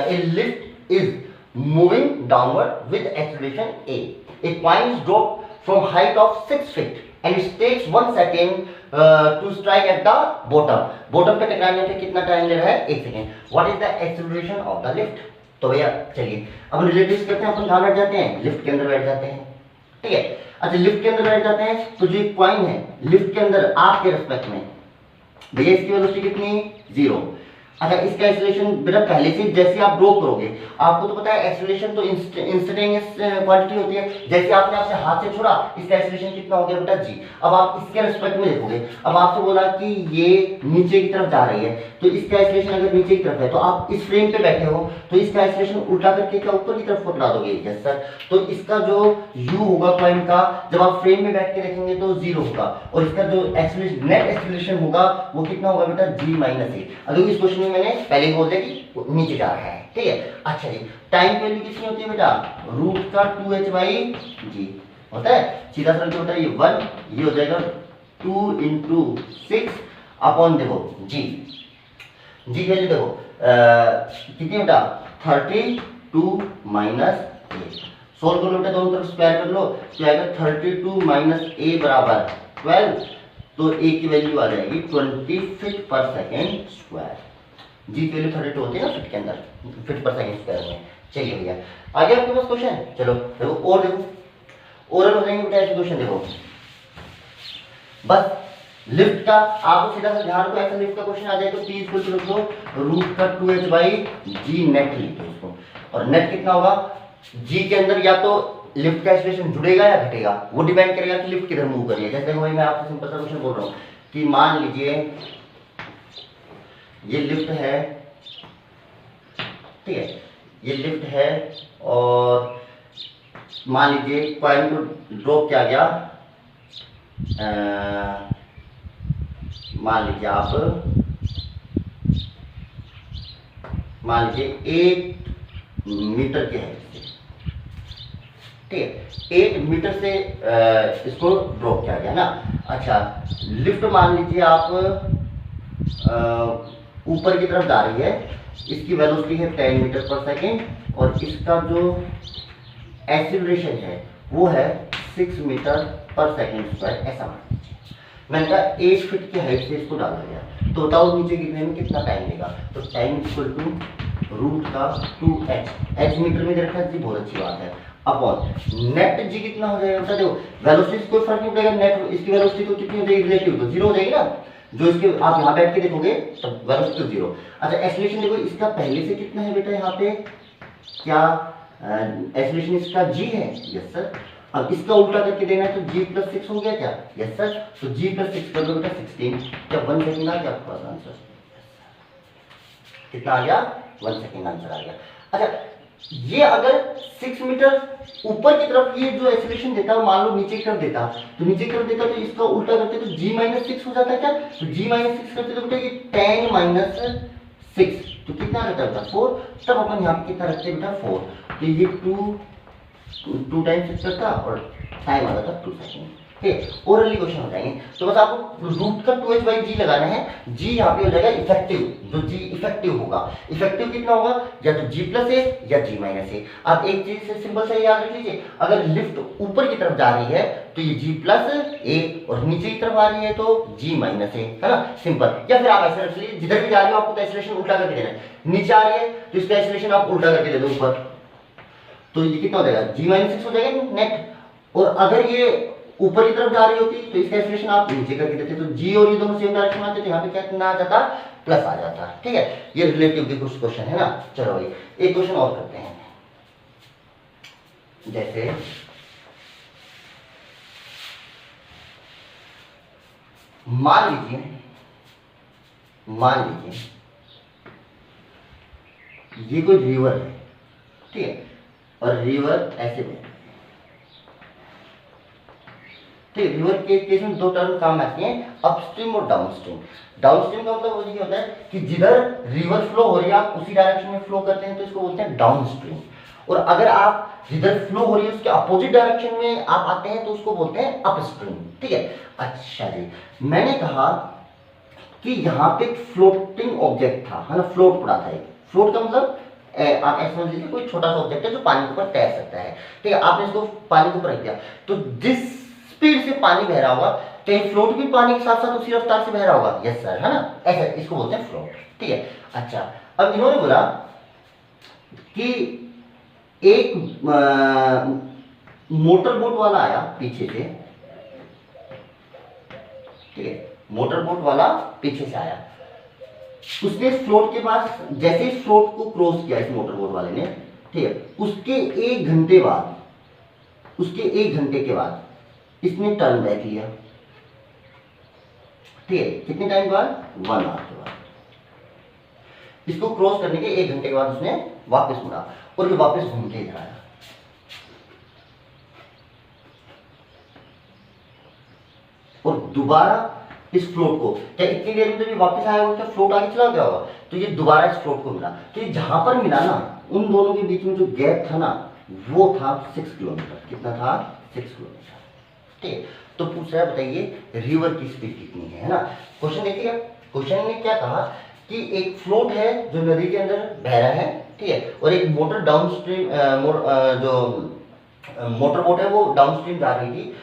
ए lift is moving downward with acceleration A, a coin is drop from height of 6 feet and it takes 1 second to strike at the bottom. Bottom पे टकराने पे कितना टाइम ले रहा है? 1 second. What is the acceleration of the lift? तो भैया चलिए अब रिलेटिव्स करते हैं, अपन कहाँ बैठ जाते हैं? लिफ्ट के अंदर बैठ जाते हैं, ठीक है। अच्छा लिफ्ट के अंदर बैठ जाते हैं तो जो एक कॉइन है लिफ्ट के अंदर आपके रिस्पेक्ट में, भैया इसकी वेलोसिटी कितनी? 0। अच्छा इसका एक्सेलरेशन बेटा पहले से जैसे आप ड्रॉप करोगे, आपको तो पता है एक्सेलरेशन तो इंस्टेंटेनियस क्वांटिटी होती है, जैसे आपने आपसे हाथ से छोड़ा इसका एक्सेलरेशन कितना हो गया बेटा g। अब आप इसके रिस्पेक्ट में देखोगे, अब आपसे बोला कि ये नीचे की तरफ जा रही है, तो इसका एक्सेलरेशन अगर नीचे की तरफ है तो आप इस फ्रेम पे बैठे हो तो इसका एक्सेलरेशन उल्टा करके क्या ऊपर की तरफ पकड़ा दोगे? Yes sir. तो इसका जो u होगा कॉइन का, जब आप फ्रेम में बैठ के देखेंगे तो 0 होगा, और इसका जो एक्सेलरेशन नेट एक्सेलरेशन होगा वो कितना होगा बेटा? g माइनस ए। अगर इस क्वेश्चन में मैंने पहले ही बोल दिया कि नीचे जा रहा है, ठीक है। अच्छा जी टाइम की वैल्यू कितनी होती है बेटा? रूट का 2h बाई जी होता है, सीधा सरल होता है ये 1, ये हो जाएगा 2 इंटू 6 अपॉन देखो जी की वैल्यू देखो कितनी बेटा? 32 माइनस ए। सोल्व कर लो बेटा, दोनों तरफ स्क्वायर कर लो तो आएगा 32 माइनस ए बराबर 12, तो ए की वैल्यू आ जाएगी 20 फीट पर सेकेंड स्क्वायर। जी की वैल्यू 32 होती है ना फीट के अंदर, फीट पर सेकेंड स्क्वायर में। चलिए भैया आगे आपके पास क्वेश्चन, चलो देखो और देखो ओरल हो जाएंगे बेटा ऐसे क्वेश्चन। देखो बस लिफ्ट का आपको सीधा सा ध्यान को, ऐसा लिफ्ट का क्वेश्चन आ जाए तो p इक्वल टू रखो रूट का 2h बाई जी नेट लिख दो उसको, और नेट कितना होगा? जी के अंदर या तो लिफ्ट का एक्सेलरेशन जुड़ेगा या घटेगा, वो डिपेंड करेगा कि लिफ्ट किधर मूव कर रही है। जैसे भाई मैं आपसे सिंपल सा क्वेश्चन बोल रहा हूँ कि मान लीजिए ये लिफ्ट है, ठीक है, ये लिफ्ट है और मान लीजिए कॉइन को ड्रॉप किया गया, मान लीजिए आप मान लीजिए 8 मीटर के है, ठीक है, 8 मीटर से इसको ड्रॉप किया गया ना। अच्छा लिफ्ट मान लीजिए आप ऊपर की तरफ जा रही है, इसकी वेलोसिटी है 10 मीटर पर सेकेंड, और इसका जो एक्सीलरेशन है वो है 6 मीटर पर सेकेंड स्क्वायर। ऐसा मान लीजिए मैंने कहा 8 फीट की हाइट से इसको डाला गया, तो बताओ नीचे गिरने में कितना टाइम लेगा? तो टाइम इक्वल टू रूट का 2h, h मीटर में रखा जी, बहुत अच्छी बात है, अपॉन नेट जी कितना हो जाएगा? बता दो वेलोसिटी कोई फर्क नहीं पड़ेगा, नेट इसकी वेलोसिटी तो कितनी हो जाएगी? रिलेटिव तो 0 हो जाएगी ना, जो इसके आप यहाँ बैठ के देखोगे तो वेलोसिटी 0। अच्छा एक्सेलरेशन देखो इसका पहले से कितना है बेटा यहाँ पे? क्या एक्सेलरेशन इसका g है? Yes sir. अब इसका उल्टा करके देना है तो g प्लस 6 हो गया क्या? Yes sir. तो g प्लस 6 कर दो बेटा 16, क्या 1 सेकेंड आ गया आपके पास आंसर? कितना आ गया? 1 सेकेंड आंसर आ गया। अच्छा ये अगर 6 मीटर ऊपर की तरफ ये जो एक्सेलरेशन देता है मान लो नीचे की तरफ देता, तो नीचे की तरफ देता तो इसका उल्टा करते तो g माइनस 6 हो जाता क्या? तो g माइनस 6 करते तो बेटा ये 10 माइनस 6 तो कितना रहता है? 4। तब अपन यहाँ पे कितना रखते हैं बेटा? 4। तो ये 2 टाइम्स 6 करता और टाइम आ जाता 2 सेकेंड। ठीक, ओरली क्वेश्चन हो जाएंगे। तो बस आपको रूट का 2h बाई जी लगाना है। जी यहाँ पे हो जाएगा इफेक्टिव, जो जी इफेक्टिव होगा, इफेक्टिव कितना होगा? या तो जी प्लस ए या जी माइनस ए। आप एक चीज से सिंपल से याद रख लीजिए, अगर लिफ्ट ऊपर की तरफ जा रही है तो ये जी प्लस ए, और नीचे की तरफ आ रही है तो जी माइनस ए, है ना, सिंपल। या फिर आप ऐसे रख लीजिए, जिधर भी जा रही हो आपको एक्सेलरेशन उल्टा करके देना है। नीचे आ रही है तो इसका एक्सेलरेशन आप उल्टा करके दे दो ऊपर, तो ये कितना हो जाएगा? जी माइनस 6 हो जाएगा नेट। और अगर ये ऊपर की तरफ जा रही होती तो इसका एक्सेलरेशन आप नीचे करके देते, तो जी और ये दोनों सेम डायरेक्शन में आते तो यहाँ पे क्या कितना आ जाता? प्लस आ जाता। ठीक है, ये रिलेटिव के कुछ क्वेश्चन है ना। चलो भाई एक क्वेश्चन और करते हैं। जैसे मान लीजिए मान लीजिए ये कोई रिवर है, ठीक है, और रिवर ऐसे में, ठीक है, रिवर के केस में दो टर्म काम आती हैं, अपस्ट्रीम और डाउनस्ट्रीम। डाउनस्ट्रीम का मतलब ये होता है कि जिधर रिवर फ्लो हो रही है आप उसी डायरेक्शन में फ्लो करते हैं तो इसको बोलते हैं डाउनस्ट्रीम, और अगर आप जिधर फ्लो हो रही है उसके अपोजिट डायरेक्शन में आप आते हैं तो उसको बोलते हैं अपस्ट्रीम, ठीक है। अच्छा जी, मैंने कहा कि यहाँ पे एक फ्लोटिंग ऑब्जेक्ट था, है ना, फ्लोट पड़ा था एक। फ्लोट का मतलब आप ऐसे समझ लीजिए कोई छोटा सा ऑब्जेक्ट है जो पानी के ऊपर तैर सकता है, ठीक है, आपने इसको पानी के ऊपर रख दिया तो जिस स्पीड से पानी बह रहा होगा कहीं फ्लोट भी पानी के साथ साथ उसी रफ्तार से बह रहा होगा, यस सर, है ना, ऐसा इसको बोलते हैं फ्लोट, ठीक है। अच्छा, अब इन्होंने बोला कि एक मोटर बोट वाला आया पीछे से, ठीक है, मोटर बोट वाला पीछे से आया, उसने फ्लोट के पास जैसे इस फ्लोट को क्रॉस किया इस मोटर बोट वाले ने, ठीक है, उसके एक घंटे के बाद इसने टर्न बैक लिया, ठीक है, कितने टाइम के बाद, 1 आवर के बाद। इसको क्रॉस करने के 1 घंटे के बाद उसने वापस मुड़ा और ये वापस घूम के इधर आया, और दोबारा इस फ्लोट को, क्या इतनी देर में जब ये वापस आया होगा क्या फ्लोट आगे चला गया होगा, तो ये दोबारा इस फ्लोट को मिला, तो ये जहां पर मिला ना उन दोनों के बीच में जो गैप था ना वो था 6 किलोमीटर। कितना था, 6 किलोमीटर, ठीक है। तो पूछ रहा है बताइए रिवर की स्पीड कितनी है ना। क्वेश्चन देखिए, क्वेश्चन ने क्या कहा कि एक फ्लोट है जो नदी के अंदर बह रहा है, ठीक है, और एक मोटर डाउनस्ट्रीम जो मोटर बोट है वो डाउनस्ट्रीम जा रही थी,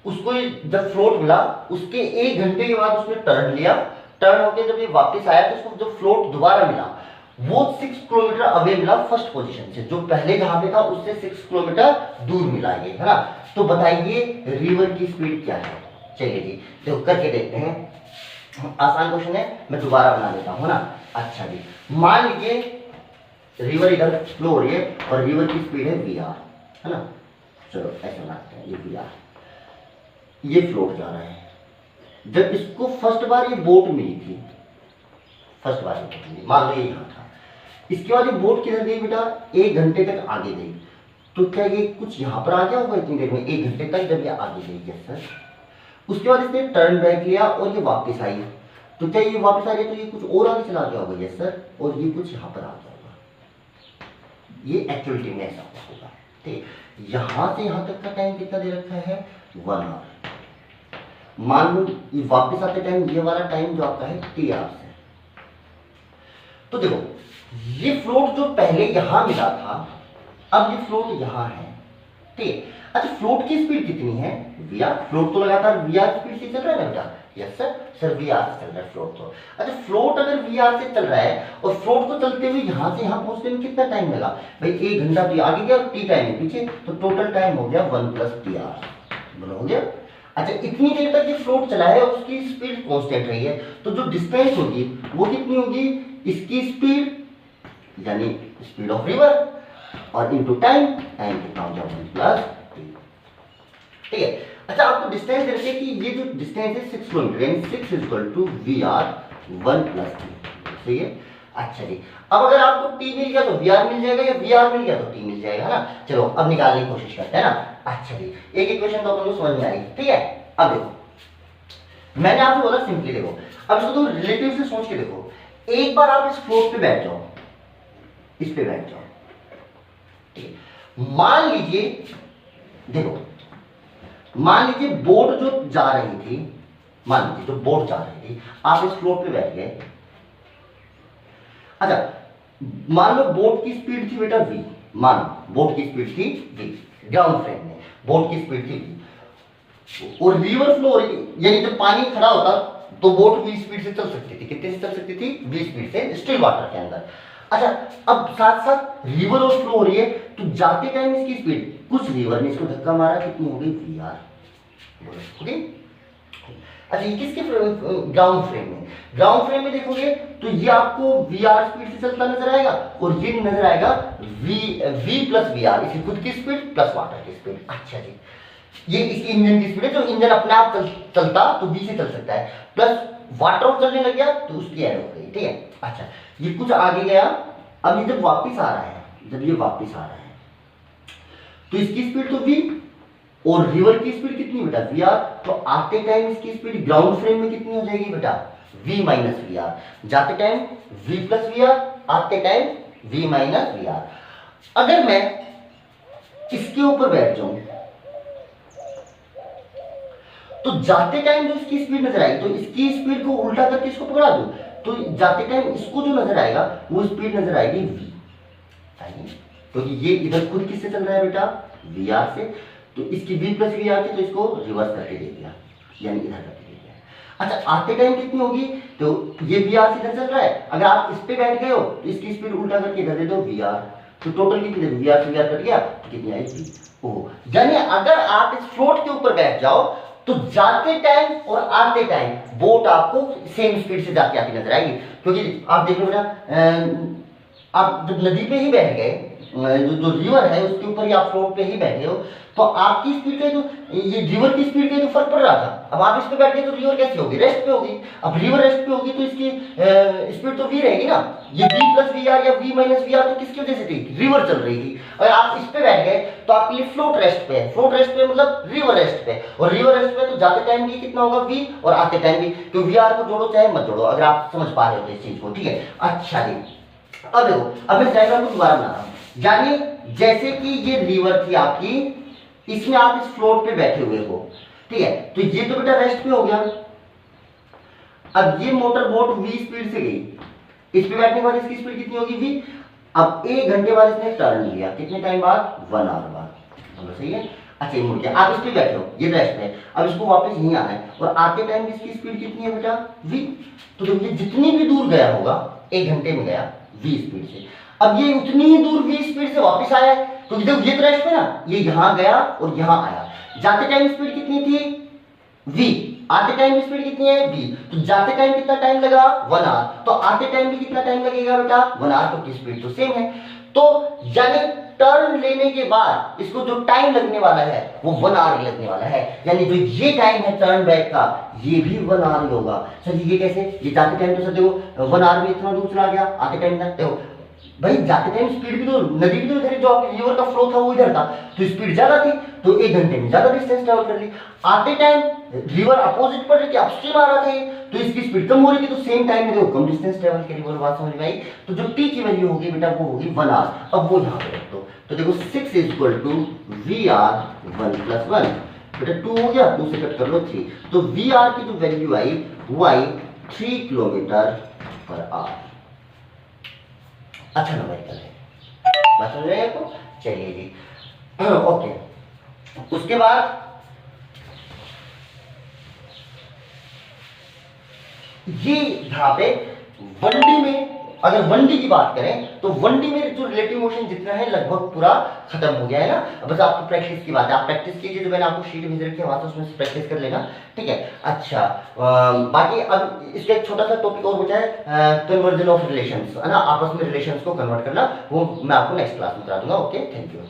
उसको जब फ्लोट मिला उसके 1 घंटे के बाद उसने टर्न लिया, टर्न होकर जब ये वापस आया तो उसको जब फ्लोट दोबारा मिला वो 6 किलोमीटर अवे मिला फर्स्ट पोजीशन से, जो पहले जहां पे था उससे 6 किलोमीटर दूर मिला ये, है ना। तो बताइए रिवर की स्पीड क्या है। चलिए जी देखो करके देखते हैं, आसान क्वेश्चन है, मैं दोबारा बना देता हूं ना। अच्छा जी, मान लीजिए रिवर इधर फ्लो हो रही है और रिवर की स्पीड है वी है ना, चलो ऐसे बनाते हैं, ये वी ये फ्लोट जा रहा है। जब इसको फर्स्ट बार ये बोट मिली थी, फर्स्ट बार ये बोट मिली, मान लो ये यहाँ था, इसके बाद ये बोट किधर गई बेटा, 1 घंटे तक आगे गई, तो क्या ये कुछ यहाँ पर आ गया होगा इतनी देर में, 1 घंटे तक जब ये आगे गई, यस सर। उसके बाद इसने टर्न बैक लिया और ये वापस आई, तो क्या ये वापस आ रही है तो ये कुछ और आगे चला गया होगा, यस सर, और ये कुछ यहाँ पर आ गया होगा, ये एक्चुअलिटी में ऐसा होगा, ठीक। यहाँ से यहाँ तक का टाइम कितना दे रखा है, 1 आवर। मान लो ये वापस आते टाइम ये वाला टाइम जो आपका है टी आवर्स है। तो देखो ये फ्लोट जो पहले यहां मिला था अब ये फ्लोट यहां है, ठीक। अच्छा फ्लोट की स्पीड कितनी है, वी आर, फ्लोट तो लगातार वी आर स्पीड से चल रहा है ना बेटा, yes sir, sir we are से चल रहा है फ्लोट तो। अच्छा फ्लोट अगर वी आर से चल रहा है और फ्लोट को चलते हुए यहां से यहां पहुंचने में कितना टाइम लगा भाई, 1 घंटा तो आगे गया और टी टाइम है पीछे, तो टोटल टाइम हो गया 1 + टी आवर, बोलो हो गया। अच्छा इतनी देर तक ये फ्लोट चला है और उसकी स्पीड कांस्टेंट रही है, तो जो डिस्टेंस होगी वो कितनी होगी, इसकी स्पीड यानी स्पीड ऑफ रिवर और इनटू टाइम, टाइम कितना हो गया 1 + t, ठीक है। अच्छा आपको डिस्टेंस दे रखे हैं कि ये जो डिस्टेंस है 6 किलोमीटर यानी 6 = VR 1 + t, सही है। अच्छा जी, अब अगर आपको t मिल गया तो VR मिल जाएगा या VR मिल गया तो t मिल जाएगा, है ना। चलो अब निकालने की कोशिश करते हैं ना। अच्छा जी, एक इक्वेशन तो अपन को समझ में आई, ठीक है। अब देखो मैंने आपको बोला सिंपली देखो, अब इसको तुम रिलेटिव से सोच के देखो, एक बार आप इस फ्लोट पे बैठ जाओ, इस पे बैठ जाओ, ठीक है। मान लीजिए देखो, मान लीजिए बोट जो जा रही थी, मान लीजिए जो बोट जा रही थी आप इस फ्लोट पे बैठ गए। अच्छा मान लो बोट की स्पीड थी बेटा v, मान बोट की स्पीड थी v, ग्राउंड फ्रेम में बोट की स्पीड थी v और रिवर फ्लो हो रही थी, यानी जब पानी खड़ा होता तो बोट v स्पीड से चल सकती थी, कितने से चल सकती थी, v स्पीड से, स्टिल वाटर के अंदर। अच्छा अब साथ साथ रिवर और फ्लो हो रही है तो जाते टाइम इसकी स्पीड, कुछ रिवर ने इसको धक्का मारा, कितनी हो गई VR, बोलो। अच्छा ये किसके ग्राउंड फ्रेम में, ग्राउंड फ्रेम में देखोगे तो ये आपको VR स्पीड से चलता नजर आएगा और ये नजर आएगा V + VR, इसकी खुद की स्पीड प्लस वाटर की स्पीड। अच्छा जी ये इसकी इंजन की स्पीड है, जो इंजन अपने आप चलता तो v से चल सकता है, प्लस वाटर और चलने लग गया तो उसकी ऐड हो गई, ठीक है। अच्छा ये कुछ आगे गया, अब ये जब वापस आ रहा है, जब ये वापस आ रहा है तो इसकी स्पीड तो v, और रिवर की स्पीड कितनी बेटा वी आर, तो आते टाइम इसकी स्पीड ग्राउंड फ्रेम में कितनी हो जाएगी बेटा v माइनस वी आर, जाते time v plus V R, आते time v minus V R. अगर मैं इसके ऊपर बैठ जाऊं तो जाते टाइम जो इसकी स्पीड नजर आएगी, तो इसकी स्पीड को उल्टा करके इसको पकड़ा दूं तो जाते टाइम इसको जो नजर आएगा वो स्पीड नजर आएगी v, क्योंकि ये इधर खुद किससे चल रहा है बेटा वी आर से, तो इसकी v प्लस वी आर थी तो इसको रिवर्स करके दे दिया, यानी इधर करके दे दिया। अच्छा आते टाइम कितनी होगी, तो ये वी आर से इधर चल रहा है, अगर आप इस पे बैठ गए हो तो इसकी स्पीड उल्टा करके इधर दे दो वी आर, तो टोटल कितनी वी आर से वी आर कट गया तो कितनी आएगी ओ, यानी अगर आप इस फ्लोट के ऊपर बैठ जाओ तो जाते टाइम और आते टाइम बोट आपको सेम स्पीड से जाती आती नजर आएगी, क्योंकि आप देख लो बेटा आप जब नदी पे ही बैठ गए, जो रिवर है उसके ऊपर ही आप फ्लोट पे ही बैठे हो, तो आपकी स्पीड का जो ये रिवर की स्पीड का जो फर्क पड़ रहा था, अब आप इस पे बैठ गए तो रिवर कैसी होगी रेस्ट पे होगी, अब रिवर रेस्ट पे होगी तो इसकी स्पीड तो v रहेगी ना, ये v प्लस वी आर या v माइनस वी आर तो किसकी वजह से थी, रिवर चल रही थी। अगर आप इस पे बैठ गए तो आपके लिए फ्लोट रेस्ट पे है, फ्लोट रेस्ट पे मतलब रिवर रेस्ट पे, और रिवर रेस्ट पे तो जाते टाइम भी कितना होगा v और आते टाइम भी, तो वी आर को जोड़ो चाहे मत जोड़ो, अगर आप समझ पा रहे हो इस चीज को, ठीक है। अच्छा जी अब देखो, अब मैं डायग्राम को दोबारा बना रहा हूं, यानी जैसे कि ये रिवर थी आपकी, इसमें आप इस फ्लोट पे बैठे हुए हो, ठीक है, तो ये तो बेटा रेस्ट पे हो गया। अब ये मोटर बोट v स्पीड से गई, इस पे बैठने के बाद इसकी स्पीड कितनी होगी v, अब 1 घंटे बाद इसने टर्न लिया, कितने टाइम बाद 1 आवर बाद, बोलो सही है। अच्छा ये मुड़ गया, आप इस पे बैठे हो, ये रेस्ट पे, अब इसको वापस यहीं आना है, और आते टाइम इसकी स्पीड कितनी है बेटा v, तो जब ये जितनी भी दूर गया होगा 1 घंटे में गया v स्पीड से, अब ये उतनी ही दूर v स्पीड से वापस आया है, क्योंकि जब ये रेस्ट पे ना, ये यहां गया और यहां आया, जाते टाइम स्पीड कितनी थी v, आते टाइम स्पीड कितनी है v, तो जाते टाइम कितना टाइम लगा 1 आवर, तो आते टाइम भी कितना टाइम लगेगा बेटा 1 आवर, तो की स्पीड तो सेम है, तो यानी टर्न लेने के बाद इसको जो टाइम लगने वाला है वो 1 आवर लगने वाला है, यानी जो ये टाइम है टर्न बैक का ये भी 1 आवर होगा। सर ये कैसे, ये जाते टाइम तो सर देखो 1 आवर में इतना दूर चला गया, आते टाइम देखो भाई जाते टाइम स्पीड भी तो नदी भी तो इधर, जो आपके रिवर का फ्लो था वो इधर था, तो स्पीड ज्यादा थी तो 1 घंटे में ज्यादा डिस्टेंस ट्रैवल कर ली, आते टाइम रिवर अपोजिट पड़ रही थी, अपस्ट्रीम आ रहा था ये, तो इसकी स्पीड कम हो रही थी, तो सेम टाइम में देखो कम डिस्टेंस ट्रैवल करी, बोलो बात समझ में आई। तो जो टी की वैल्यू होगी बेटा वो होगी 1 आवर, अब वो यहाँ पे रख दो, तो देखो 6 equal to V R 1 plus 1, बेटा 2 हो गया, 2 से कट कर लो 3, तो वी आर की जो वैल्यू आई वो आई 3 किलोमीटर पर आवर। अच्छा नंबर है, बात समझ रहे हैं आपको, चलिए जी ओके। उसके बाद ये यहाँ पे 1D में, अगर 1D की बात करें तो 1D में जो रिलेटिव मोशन जितना है लगभग पूरा खत्म हो गया है ना, बस आपको प्रैक्टिस की बात है, आप प्रैक्टिस कीजिए, जो मैंने आपको शीट भेज रखी है वहां से उसमें से प्रैक्टिस कर लेना, ठीक है। अच्छा बाकी अब इसका एक छोटा सा टॉपिक और बचा है, कन्वर्जन ऑफ रिलेशंस, है ना, आपस में रिलेशंस को कन्वर्ट करना, वो मैं आपको नेक्स्ट क्लास में करा दूंगा। Okay thank you.